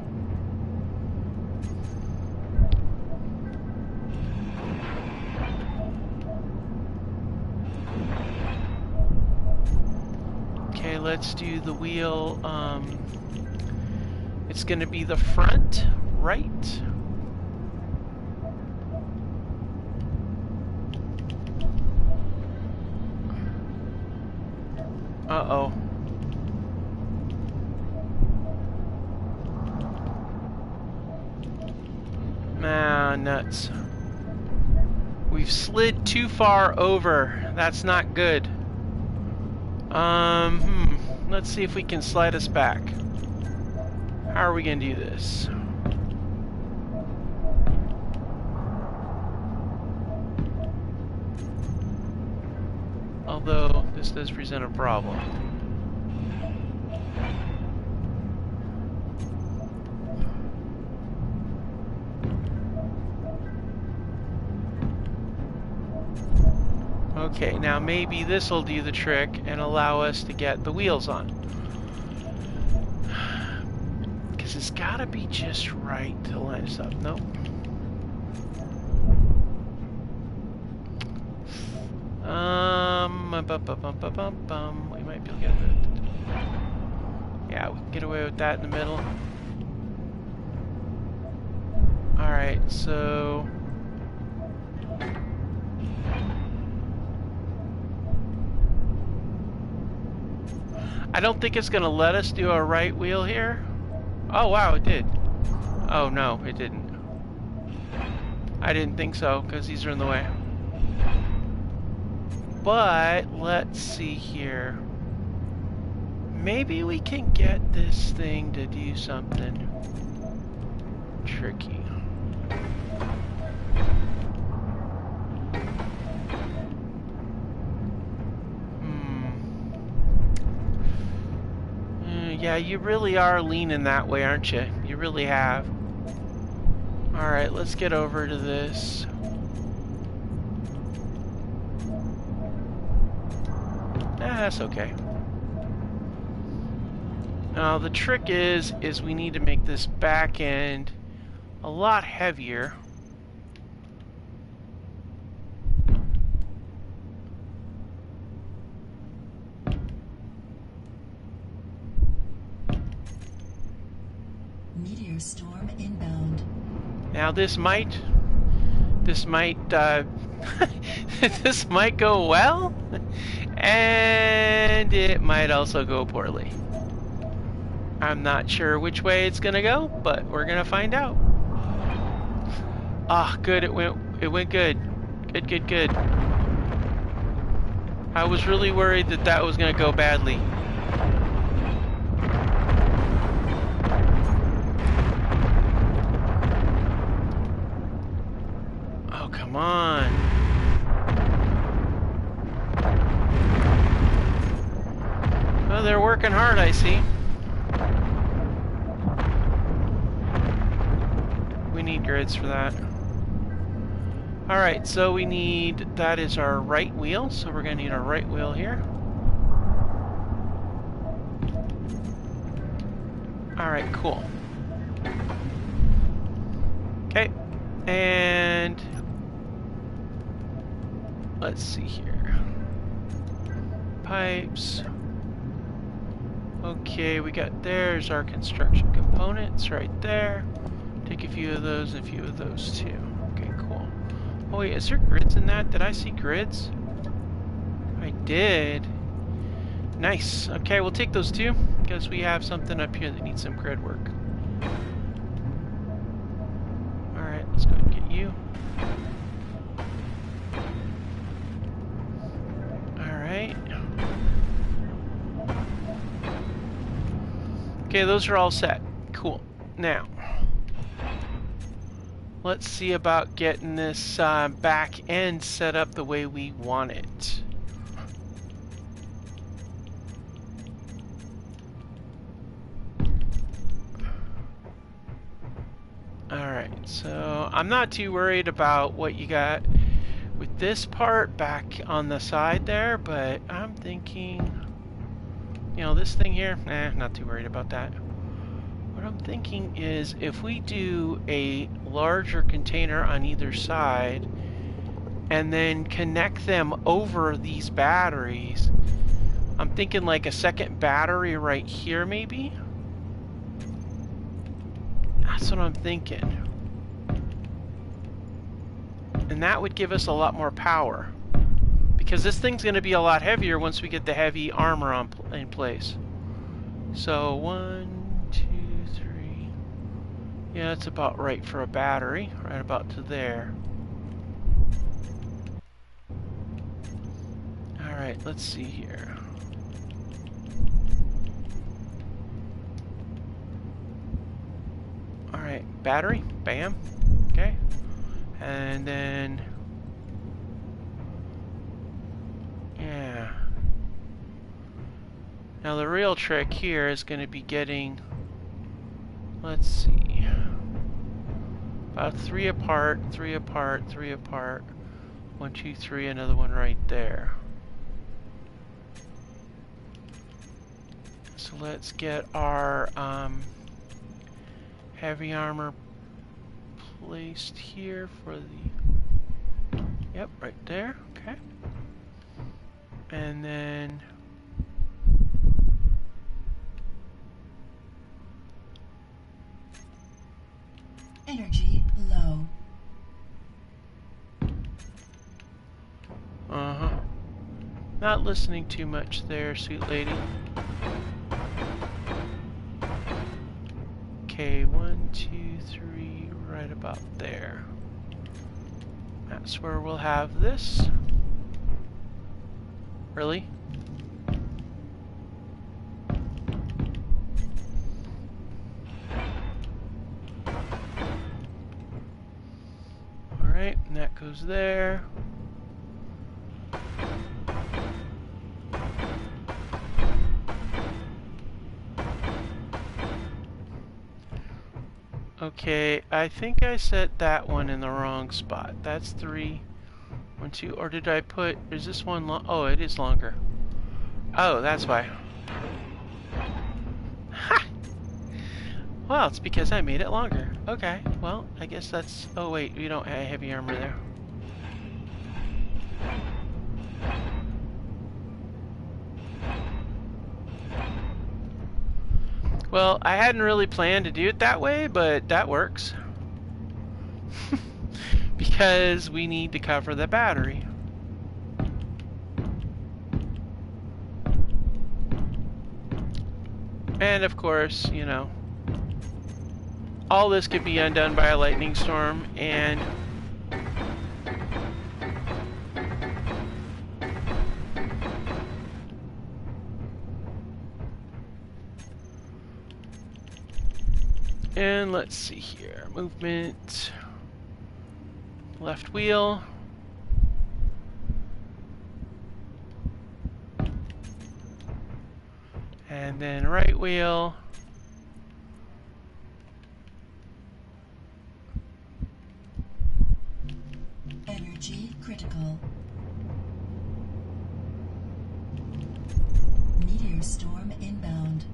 Okay, let's do the wheel. It's going to be the front, right? Uh-oh. Ah, nuts. We've slid too far over. That's not good. Let's see if we can slide us back. How are we gonna do this? Although, this does present a problem. Okay, now maybe this will do the trick and allow us to get the wheels on. Because it's gotta be just right to line us up. Nope. We might be able to get it. Yeah, we can get away with that in the middle. Alright, so... I don't think it's going to let us do a right wheel here. Oh, wow, it did. Oh, no, it didn't. I didn't think so, because these are in the way. But, let's see here. Maybe we can get this thing to do something tricky. Yeah, you really are leaning that way, aren't you? You really have. Alright, let's get over to this. That's okay. Now, the trick is we need to make this back end a lot heavier. Meteor storm inbound. Now this might this might go well, and it might also go poorly. I'm not sure which way it's gonna go, but we're gonna find out. Ah, good, it went good. Good. I was really worried that was gonna go badly. Oh, come Come on. Well, they're working hard, I see. We need grids for that. Alright, so we need, that is our right wheel, so we're going to need our right wheel here. Alright, cool. Okay, and let's see here. Pipes. Okay, we got, there's our construction components right there. Take a few of those and a few of those too. Okay, cool. Oh wait, is there grids in that? Did I see grids? I did. Nice. Okay, we'll take those two because we have something up here that needs some grid work. Alright, let's go ahead and get you. Alright. Okay, those are all set. Cool. Now, let's see about getting this back end set up the way we want it. Alright, so I'm not too worried about what you got with this part back on the side there, but I'm thinking, you know, this thing here, not too worried about that. What I'm thinking is if we do a larger container on either side and then connect them over these batteries, I'm thinking like a second battery right here maybe? That's what I'm thinking. And that would give us a lot more power. Because this thing's going to be a lot heavier once we get the heavy armor in place. So 1, 2, 3. Yeah, that's about right for a battery. Right about to there. Alright, let's see here. Alright, battery. Bam. Okay. And then... yeah. Now the real trick here is going to be getting... let's see. About 3 apart, 3 apart, 3 apart. 1, 2, 3, another one right there. So let's get our heavy armor placed here for the... yep, right there. Okay. And then... Energy low. uh-huh. Not listening too much there, sweet lady. Okay, 1, 2, 3, right about there. That's where we'll have this. Really? Alright, and that goes there. Okay, I think I set that one in the wrong spot. That's 3, 1, 2, or did I put, is this one long? Oh, it is longer. Oh, that's why. Ha! Well, it's because I made it longer. Okay, well, I guess that's, oh wait, we don't have heavy armor there. Well, I hadn't really planned to do it that way, but that works. Because we need to cover the battery. And of course, you know, all this could be undone by a lightning storm, and let's see here, movement, Left wheel. And then right wheel. Energy critical. Meteor storm inbound.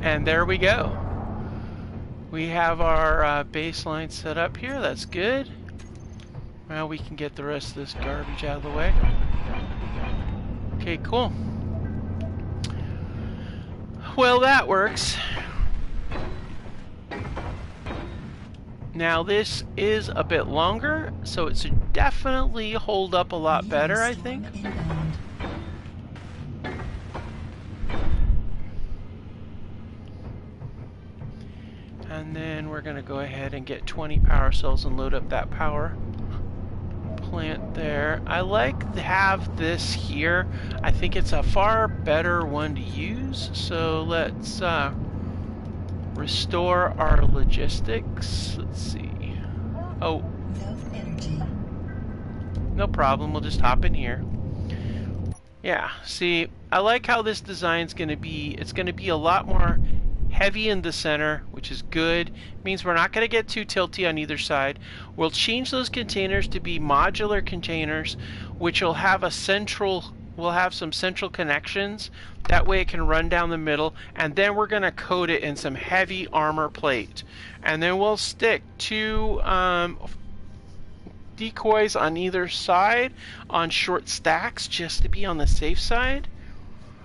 And there we go. We have our baseline set up here. That's good. Now we can get the rest of this garbage out of the way. Okay, cool. Well, that works. Now this is a bit longer, so it should definitely hold up a lot better, I think. Inbound. And then we're going to go ahead and get 20 power cells and load up that power plant there. I like to have this here. I think it's a far better one to use. So let's restore our logistics. Let's see. Oh, No energy. no problem. We'll just hop in here. Yeah, see, I like how this design's going to be. It's going to be a lot more heavy in the center, which is good. It means we're not going to get too tilty on either side. We'll change those containers to be modular containers, which will have a central, we'll have some central connections. That way it can run down the middle, and then we're going to coat it in some heavy armor plate. And then we'll stick two decoys on either side on short stacks just to be on the safe side.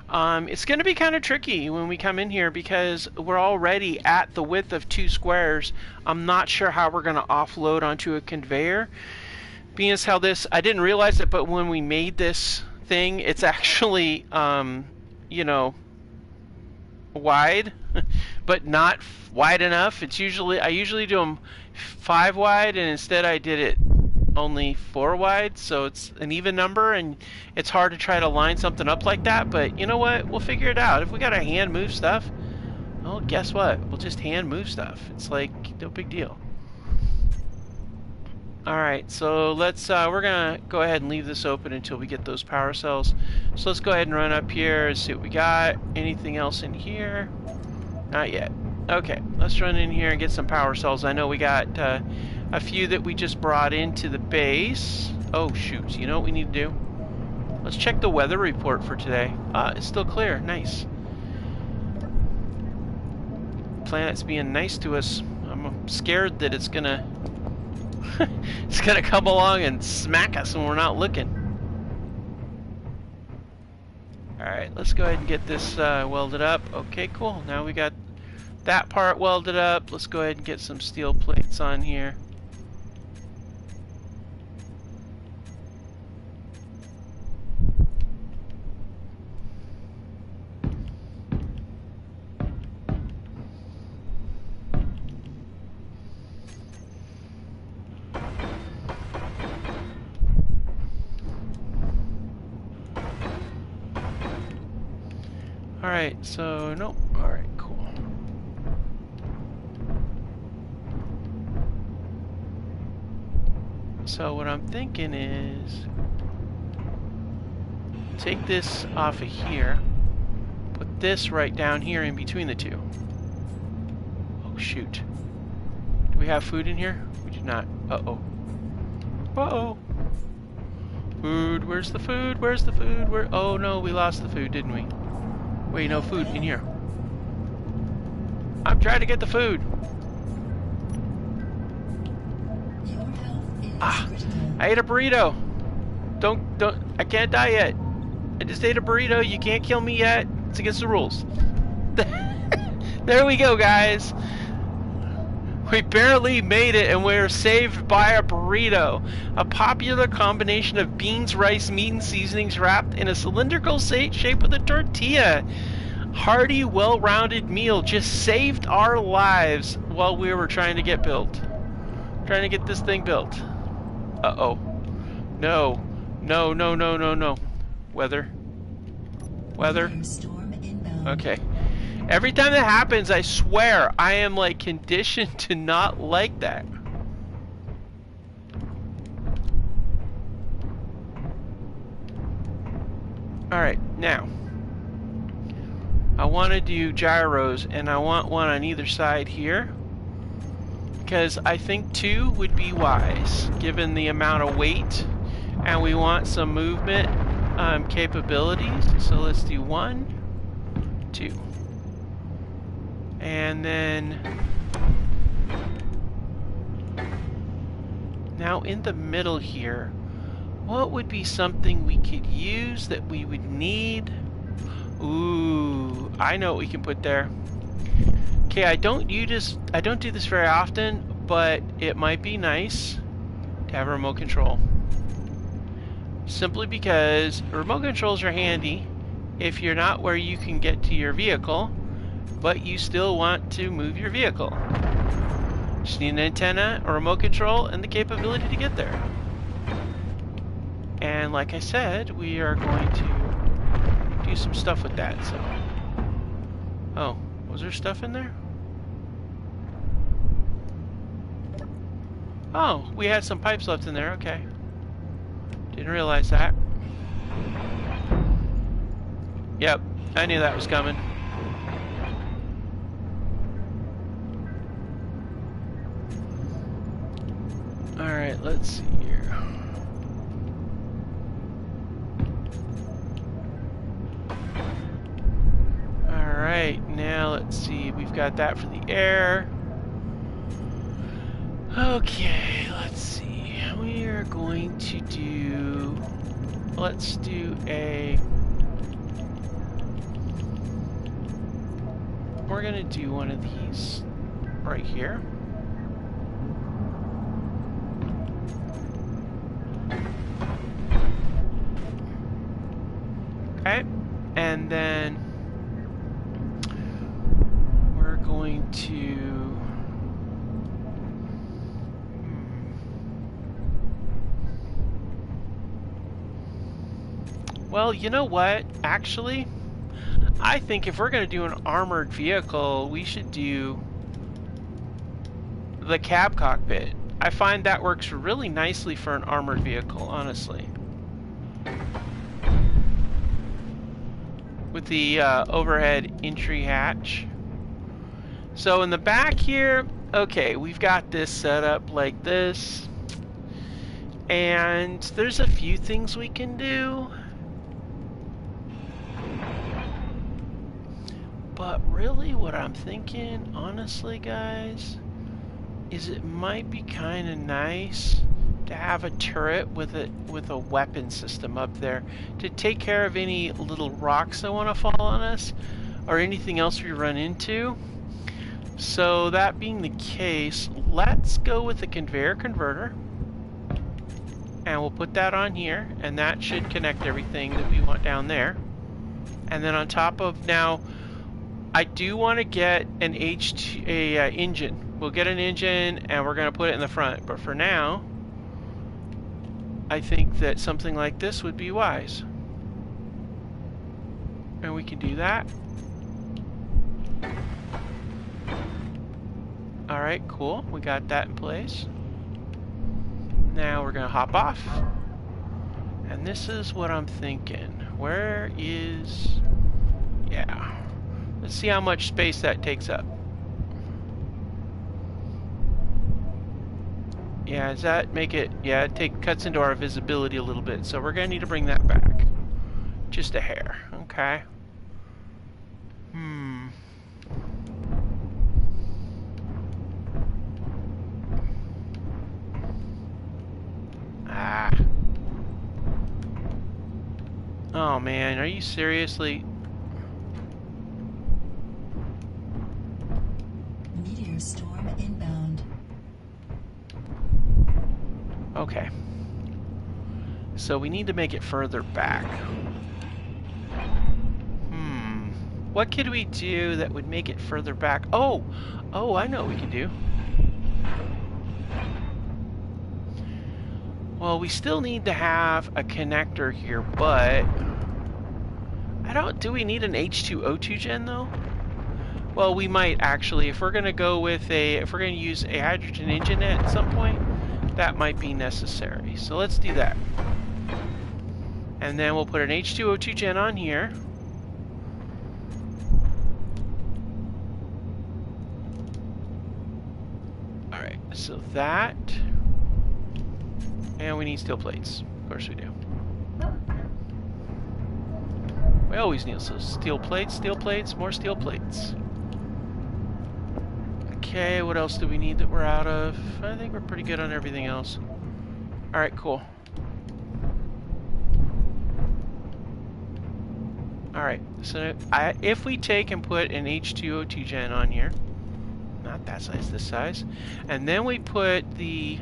It's going to be kind of tricky when we come in here because we're already at the width of 2 squares. I'm not sure how we're going to offload onto a conveyor. Being as how this, I didn't realize it, but when we made this thing, it's actually, you know, wide, but not wide enough. It's usually, I usually do them 5 wide, and instead I did it only 4 wide, so it's an even number, and it's hard to try to line something up like that, but you know what, we'll figure it out. If we gotta hand move stuff, well, guess what, we'll just hand move stuff. It's like no big deal. Alright, so let's we're gonna go ahead and leave this open until we get those power cells. So let's go ahead and run up here and see what we got. Anything else in here? Not yet. Okay, let's run in here and get some power cells. I know we got a few that we just brought into the base. Oh shoot, you know what we need to do? Let's check the weather report for today. It's still clear. Nice. Planet's being nice to us. I'm scared that it's gonna it's gonna come along and smack us when we're not looking. Alright, let's go ahead and get this welded up. Okay, cool. Now we got that part welded up. Let's go ahead and get some steel plates on here. Alright, so nope. Alright, cool. So what I'm thinking is take this off of here, put this right down here in between the two. Oh shoot. Do we have food in here? We do not. Uh-oh. Uh-oh. Food, where's the food? Where's the food? Where? Oh no, we lost the food, didn't we? Wait, no food in here. I'm trying to get the food. Your health is critical. I ate a burrito. Don't, I can't die yet. I just ate a burrito. You can't kill me yet. It's against the rules. There we go, guys. We barely made it, and we're saved by a burrito. A popular combination of beans, rice, meat, and seasonings wrapped in a cylindrical shape with a tortilla. hearty, well-rounded meal just saved our lives while we were trying to get built. Trying to get this thing built. Uh-oh. No. No, no, no, no, no. Weather. Weather. Meteor storm inbound. Okay. Every time that happens, I swear, I am like conditioned to not like that. Alright, now. I want to do gyros, and I want one on either side here. Because I think 2 would be wise, given the amount of weight. And we want some movement capabilities. So let's do 1, 2. And then... now in the middle here, what would be something we could use that we would need? Ooh, I know what we can put there. Okay, I don't do this very often, but it might be nice to have a remote control. Simply because remote controls are handy if you're not where you can get to your vehicle, but you still want to move your vehicle. Just need an antenna, a remote control, and the capability to get there. And like I said, we are going to do some stuff with that, so... oh, was there stuff in there? Oh, we had some pipes left in there, okay. Didn't realize that. Yep, I knew that was coming. Alright, let's see here. Alright, now let's see. We've got that for the air. Okay, let's see. We are going to do... let's do a... we're going to do one of these right here. Okay, and then we're going to... well, you know what? Actually, I think if we're going to do an armored vehicle, we should do the cab cockpit. I find that works really nicely for an armored vehicle, honestly. With the overhead entry hatch. So in the back here, okay, we've got this set up like this. And there's a few things we can do. But really what I'm thinking, honestly guys, is it might be kind of nice to have a turret with a weapon system up there to take care of any little rocks that want to fall on us or anything else we run into. So that being the case, let's go with the conveyor converter, and we'll put that on here, and that should connect everything that we want down there. And then on top of, now I do want to get an engine. We'll get an engine and we're going to put it in the front, but for now I think that something like this would be wise. And we can do that. Alright, cool. We got that in place. Now we're going to hop off. And this is what I'm thinking. Where is... yeah. Let's see how much space that takes up. Yeah, does that make it... yeah, it cuts into our visibility a little bit, so we're going to need to bring that back. Just a hair. Okay. Ah. Oh man, are you seriously... Meteor storm inbound. Okay. So we need to make it further back. What could we do that would make it further back? Oh, I know what we can do. Well, we still need to have a connector here, but do we need an H2O2 gen though? Well, we might actually. If we're gonna use a hydrogen engine at some point, that might be necessary. So let's do that. And then we'll put an H2O2 gen on here. Alright, so that. And we need steel plates. Of course we do. We always need steel plates, more steel plates. Okay, what else do we need that we're out of? I think we're pretty good on everything else. Alright, cool. Alright, so if we take and put an H2O2 gen on here, not that size, this size, and then we put the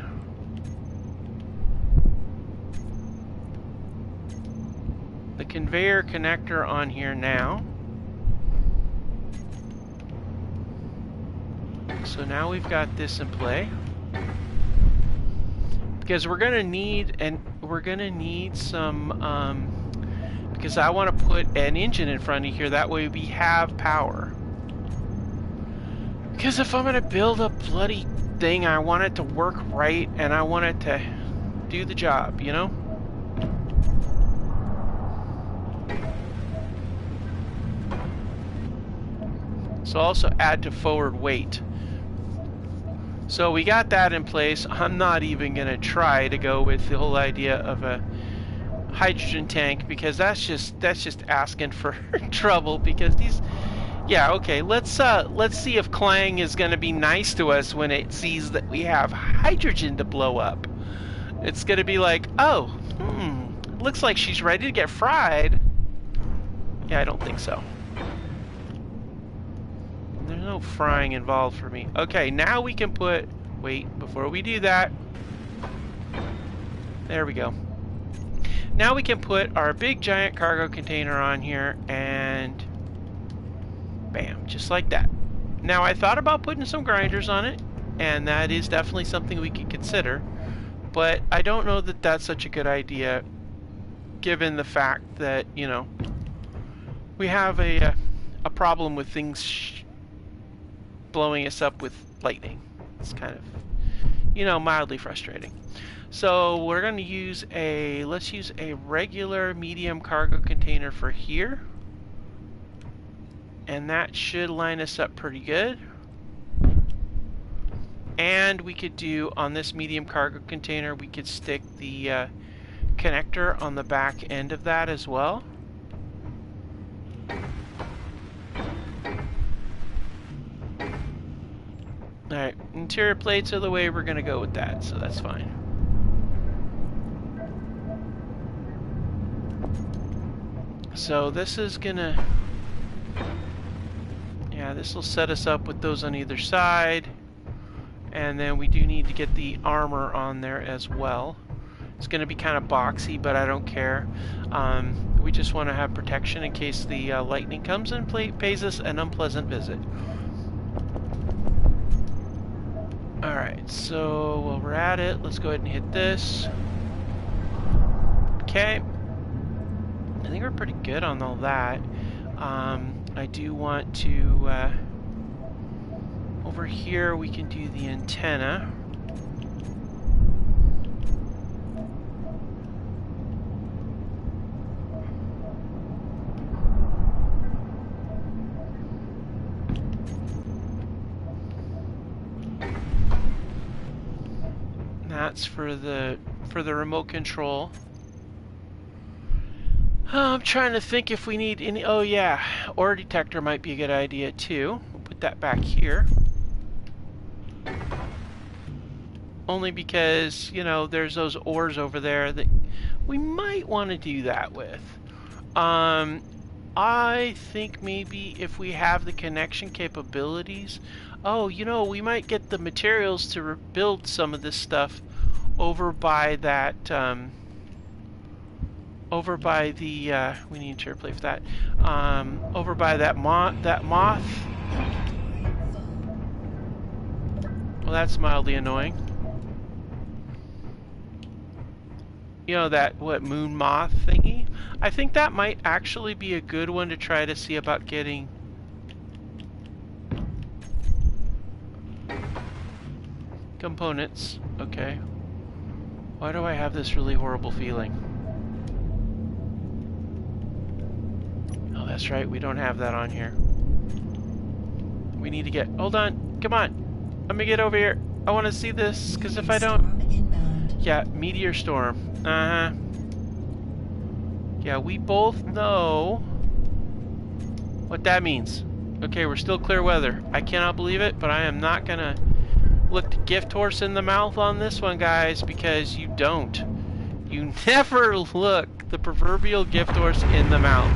conveyor connector on here now. So now we've got this in play. Because we're gonna need some because I want to put an engine in front of here, that way we have power. Because if I'm gonna build a bloody thing, I want it to work right and I want it to do the job, you know? So also add to forward weight. So we got that in place. I'm not even going to try to go with the whole idea of a hydrogen tank because that's just asking for trouble because these. Yeah, okay. Let's see if Clang is going to be nice to us when it sees that we have hydrogen to blow up. It's going to be like, "Oh, looks like she's ready to get fried." Yeah, I don't think so. There's no frying involved for me. Okay, now we can put... Wait, before we do that... There we go. Now we can put our big giant cargo container on here and... Bam, just like that. Now I thought about putting some grinders on it, and that is definitely something we could consider. But I don't know that that's such a good idea, given the fact that, you know, we have a problem with things blowing us up with lightning. It's kind of, you know, mildly frustrating. So we're going to use let's use a regular medium cargo container for here. And that should line us up pretty good. And we could do, on this medium cargo container, we could stick the connector on the back end of that as well. Alright, interior plates are the way we're going to go with that, so that's fine. So this is going to... Yeah, this will set us up with those on either side. And then we do need to get the armor on there as well. It's going to be kind of boxy, but I don't care. We just want to have protection in case the lightning comes and pays us an unpleasant visit. Alright, so while we're at it, let's go ahead and hit this. Okay. I think we're pretty good on all that. I do want to... over here we can do the antenna. That's for the remote control. I'm trying to think if we need any... Oh yeah, ore detector might be a good idea too. We'll put that back here. Only because, you know, there's those ores over there that we might want to do that with. I think maybe if we have the connection capabilities... Oh, you know, we might get the materials to build some of this stuff over by that... over by the, we need interior plate for that. Over by that moth. Well, that's mildly annoying. You know, that, what, moon moth thingy? I think that might actually be a good one to try to see about getting. Components. Okay. Why do I have this really horrible feeling? Oh, that's right. We don't have that on here. We need to get... Hold on. Come on. Let me get over here. I want to see this, because if I don't... Yeah, meteor storm. Uh-huh. Yeah, we both know what that means. Okay, we're still clear weather. I cannot believe it, but I am not going to look the gift horse in the mouth on this one, guys, because you don't. You never look the proverbial gift horse in the mouth.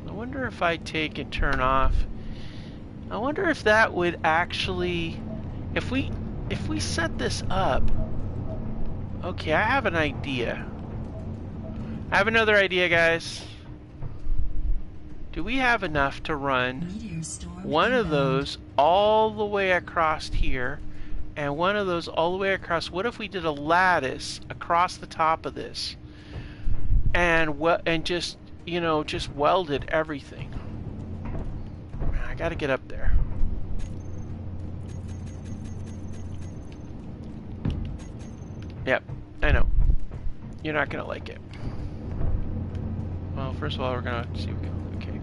I wonder if I take and turn off. I wonder if that would actually, if we set this up. Okay, I have an idea. I have another idea, guys. Do we have enough to run one of those all the way across here and one of those all the way across? What if we did a lattice across the top of this and just, you know, just welded everything? I gotta get up there. Yep, I know. You're not gonna like it. Well, first of all, we're gonna see. Okay.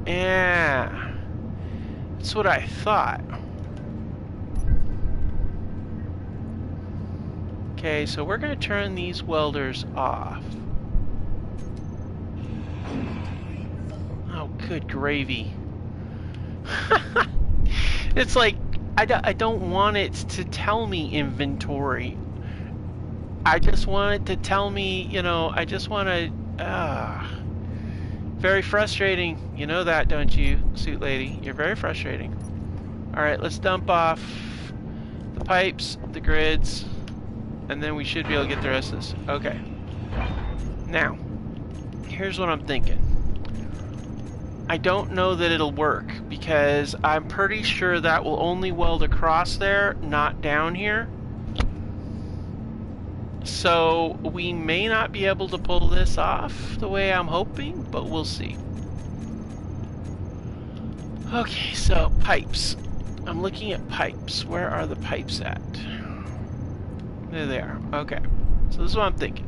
Yeah, that's what I thought. Okay, so we're gonna turn these welders off. Oh, good gravy. It's like, I don't want it to tell me inventory. I just want it to tell me, you know, I just want to, very frustrating. You know that, don't you, suit lady? You're very frustrating. Alright, let's dump off the pipes, the grids, and then we should be able to get the rest of this. Okay. Now, here's what I'm thinking. I don't know that it'll work, because I'm pretty sure that will only weld across there, not down here. So we may not be able to pull this off the way I'm hoping, but we'll see. Okay, so pipes. I'm looking at pipes. Where are the pipes at? There they are. Okay. So this is what I'm thinking.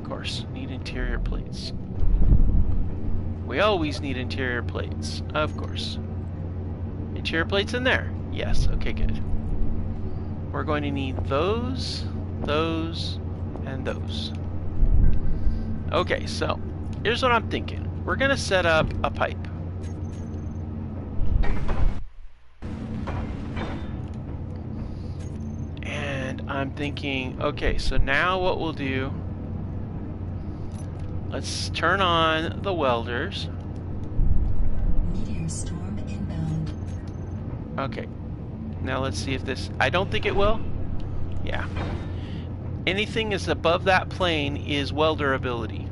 Of course, need interior plates. We always need interior plates, of course. Interior plates in there? Yes, okay, good. We're going to need those, and those. Okay, so here's what I'm thinking. We're going to set up a pipe. And I'm thinking, okay, so now what we'll do, let's turn on the welders. Meteor storm inbound. Okay. Now let's see if this... I don't think it will. Yeah. Anything is above that plane is welder ability.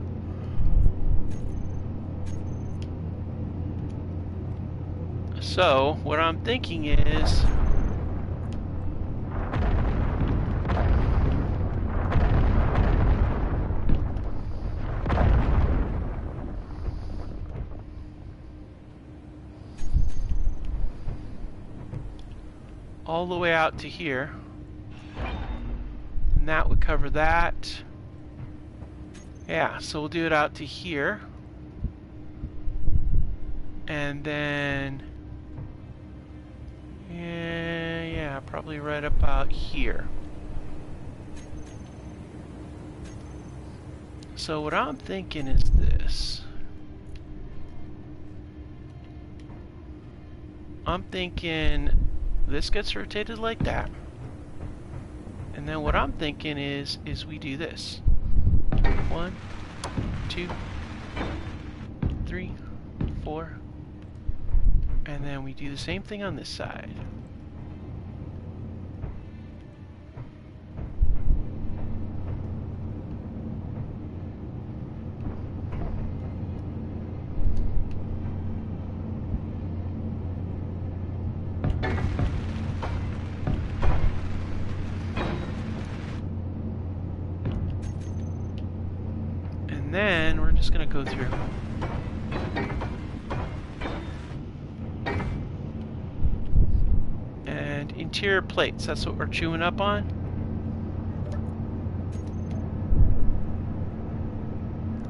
So, what I'm thinking is... all the way out to here, and that would cover that. Yeah, so we'll do it out to here, and then yeah, probably right about here. So what I'm thinking is this. I'm thinking this gets rotated like that, and then what I'm thinking is we do this. 1, 2, 3, 4, and then we do the same thing on this side. And then we're just going to go through. And interior plates, that's what we're chewing up on.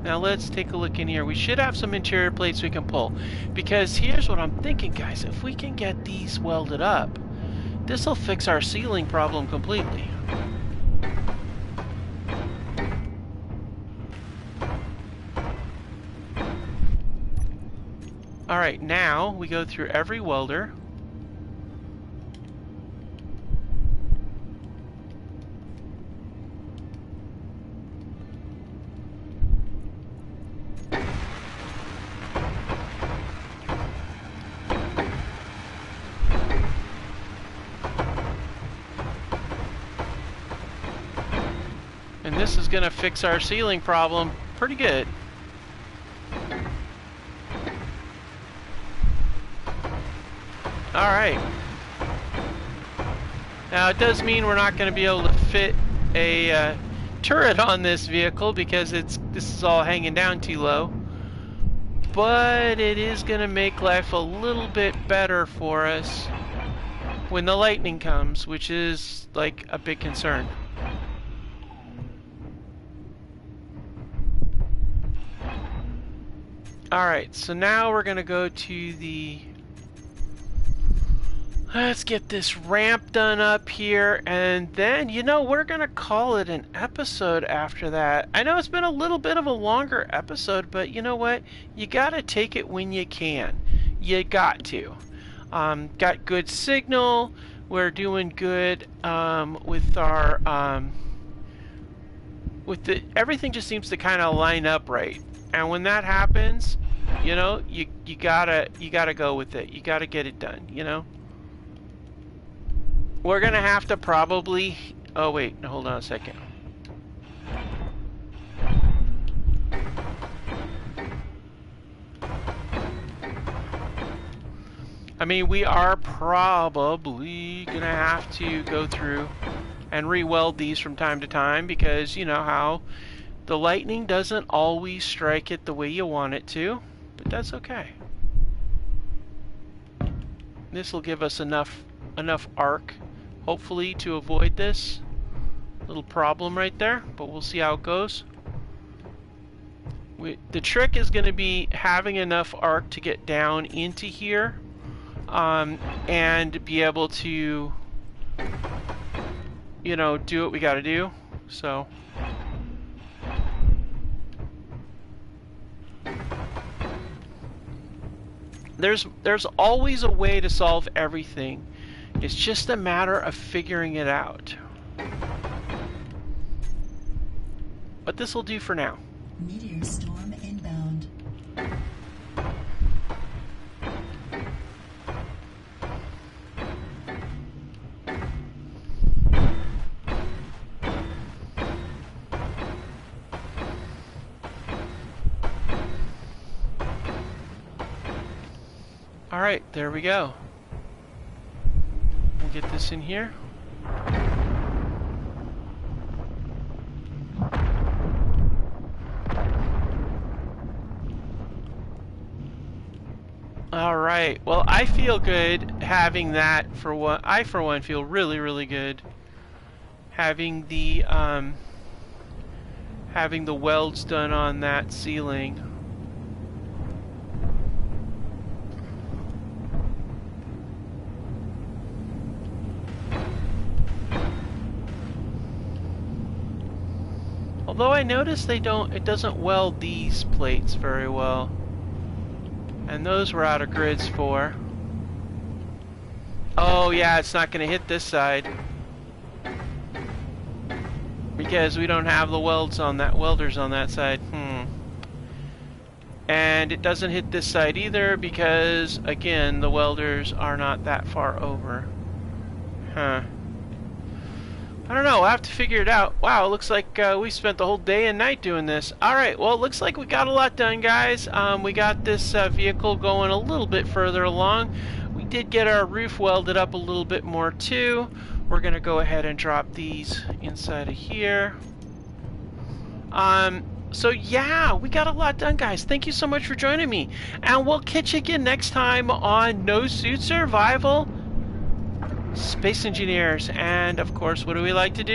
Now let's take a look in here. We should have some interior plates we can pull. Because here's what I'm thinking, guys. If we can get these welded up, this will fix our ceiling problem completely. Alright, now we go through every welder. And this is going to fix our ceiling problem pretty good. Alright. Now it does mean we're not going to be able to fit a turret on this vehicle because this is all hanging down too low. But it is going to make life a little bit better for us when the lightning comes, which is like a big concern. Alright, so now we're going to go to the... Let's get this ramp done up here, and then, you know, we're going to call it an episode after that. I know it's been a little bit of a longer episode, but you know what? You got to take it when you can. You got to. Got good signal. We're doing good with our... everything just seems to kind of line up right. And when that happens, you know, you gotta go with it. You gotta get it done, you know? We're gonna have to probably... Oh wait, hold on a second. I mean, we are probably gonna have to go through and re-weld these from time to time because you know how the lightning doesn't always strike it the way you want it to, but that's okay. This will give us enough arc, hopefully, to avoid this little problem right there, but we'll see how it goes. The trick is going to be having enough arc to get down into here and be able to, you know, do what we got to do. So there's always a way to solve everything. It's just a matter of figuring it out. But this will do for now. Meteor storm inbound. Alright, there we go. We'll get this in here. Alright, well I feel good having that for one. I for one feel really, really good having the welds done on that ceiling. Although I noticed it doesn't weld these plates very well. And those were out of grids for. Oh yeah, it's not going to hit this side. Because we don't have the welders on that side. And it doesn't hit this side either because, again, the welders are not that far over. Huh. I don't know. We'll have to figure it out. Wow, it looks like we spent the whole day and night doing this. Alright, well, it looks like we got a lot done, guys. We got this vehicle going a little bit further along. We did get our roof welded up a little bit more, too. We're going to go ahead and drop these inside of here. So yeah, we got a lot done, guys. Thank you so much for joining me. And we'll catch you again next time on No Suit Survival Space Engineers. And of course, what do we like to do?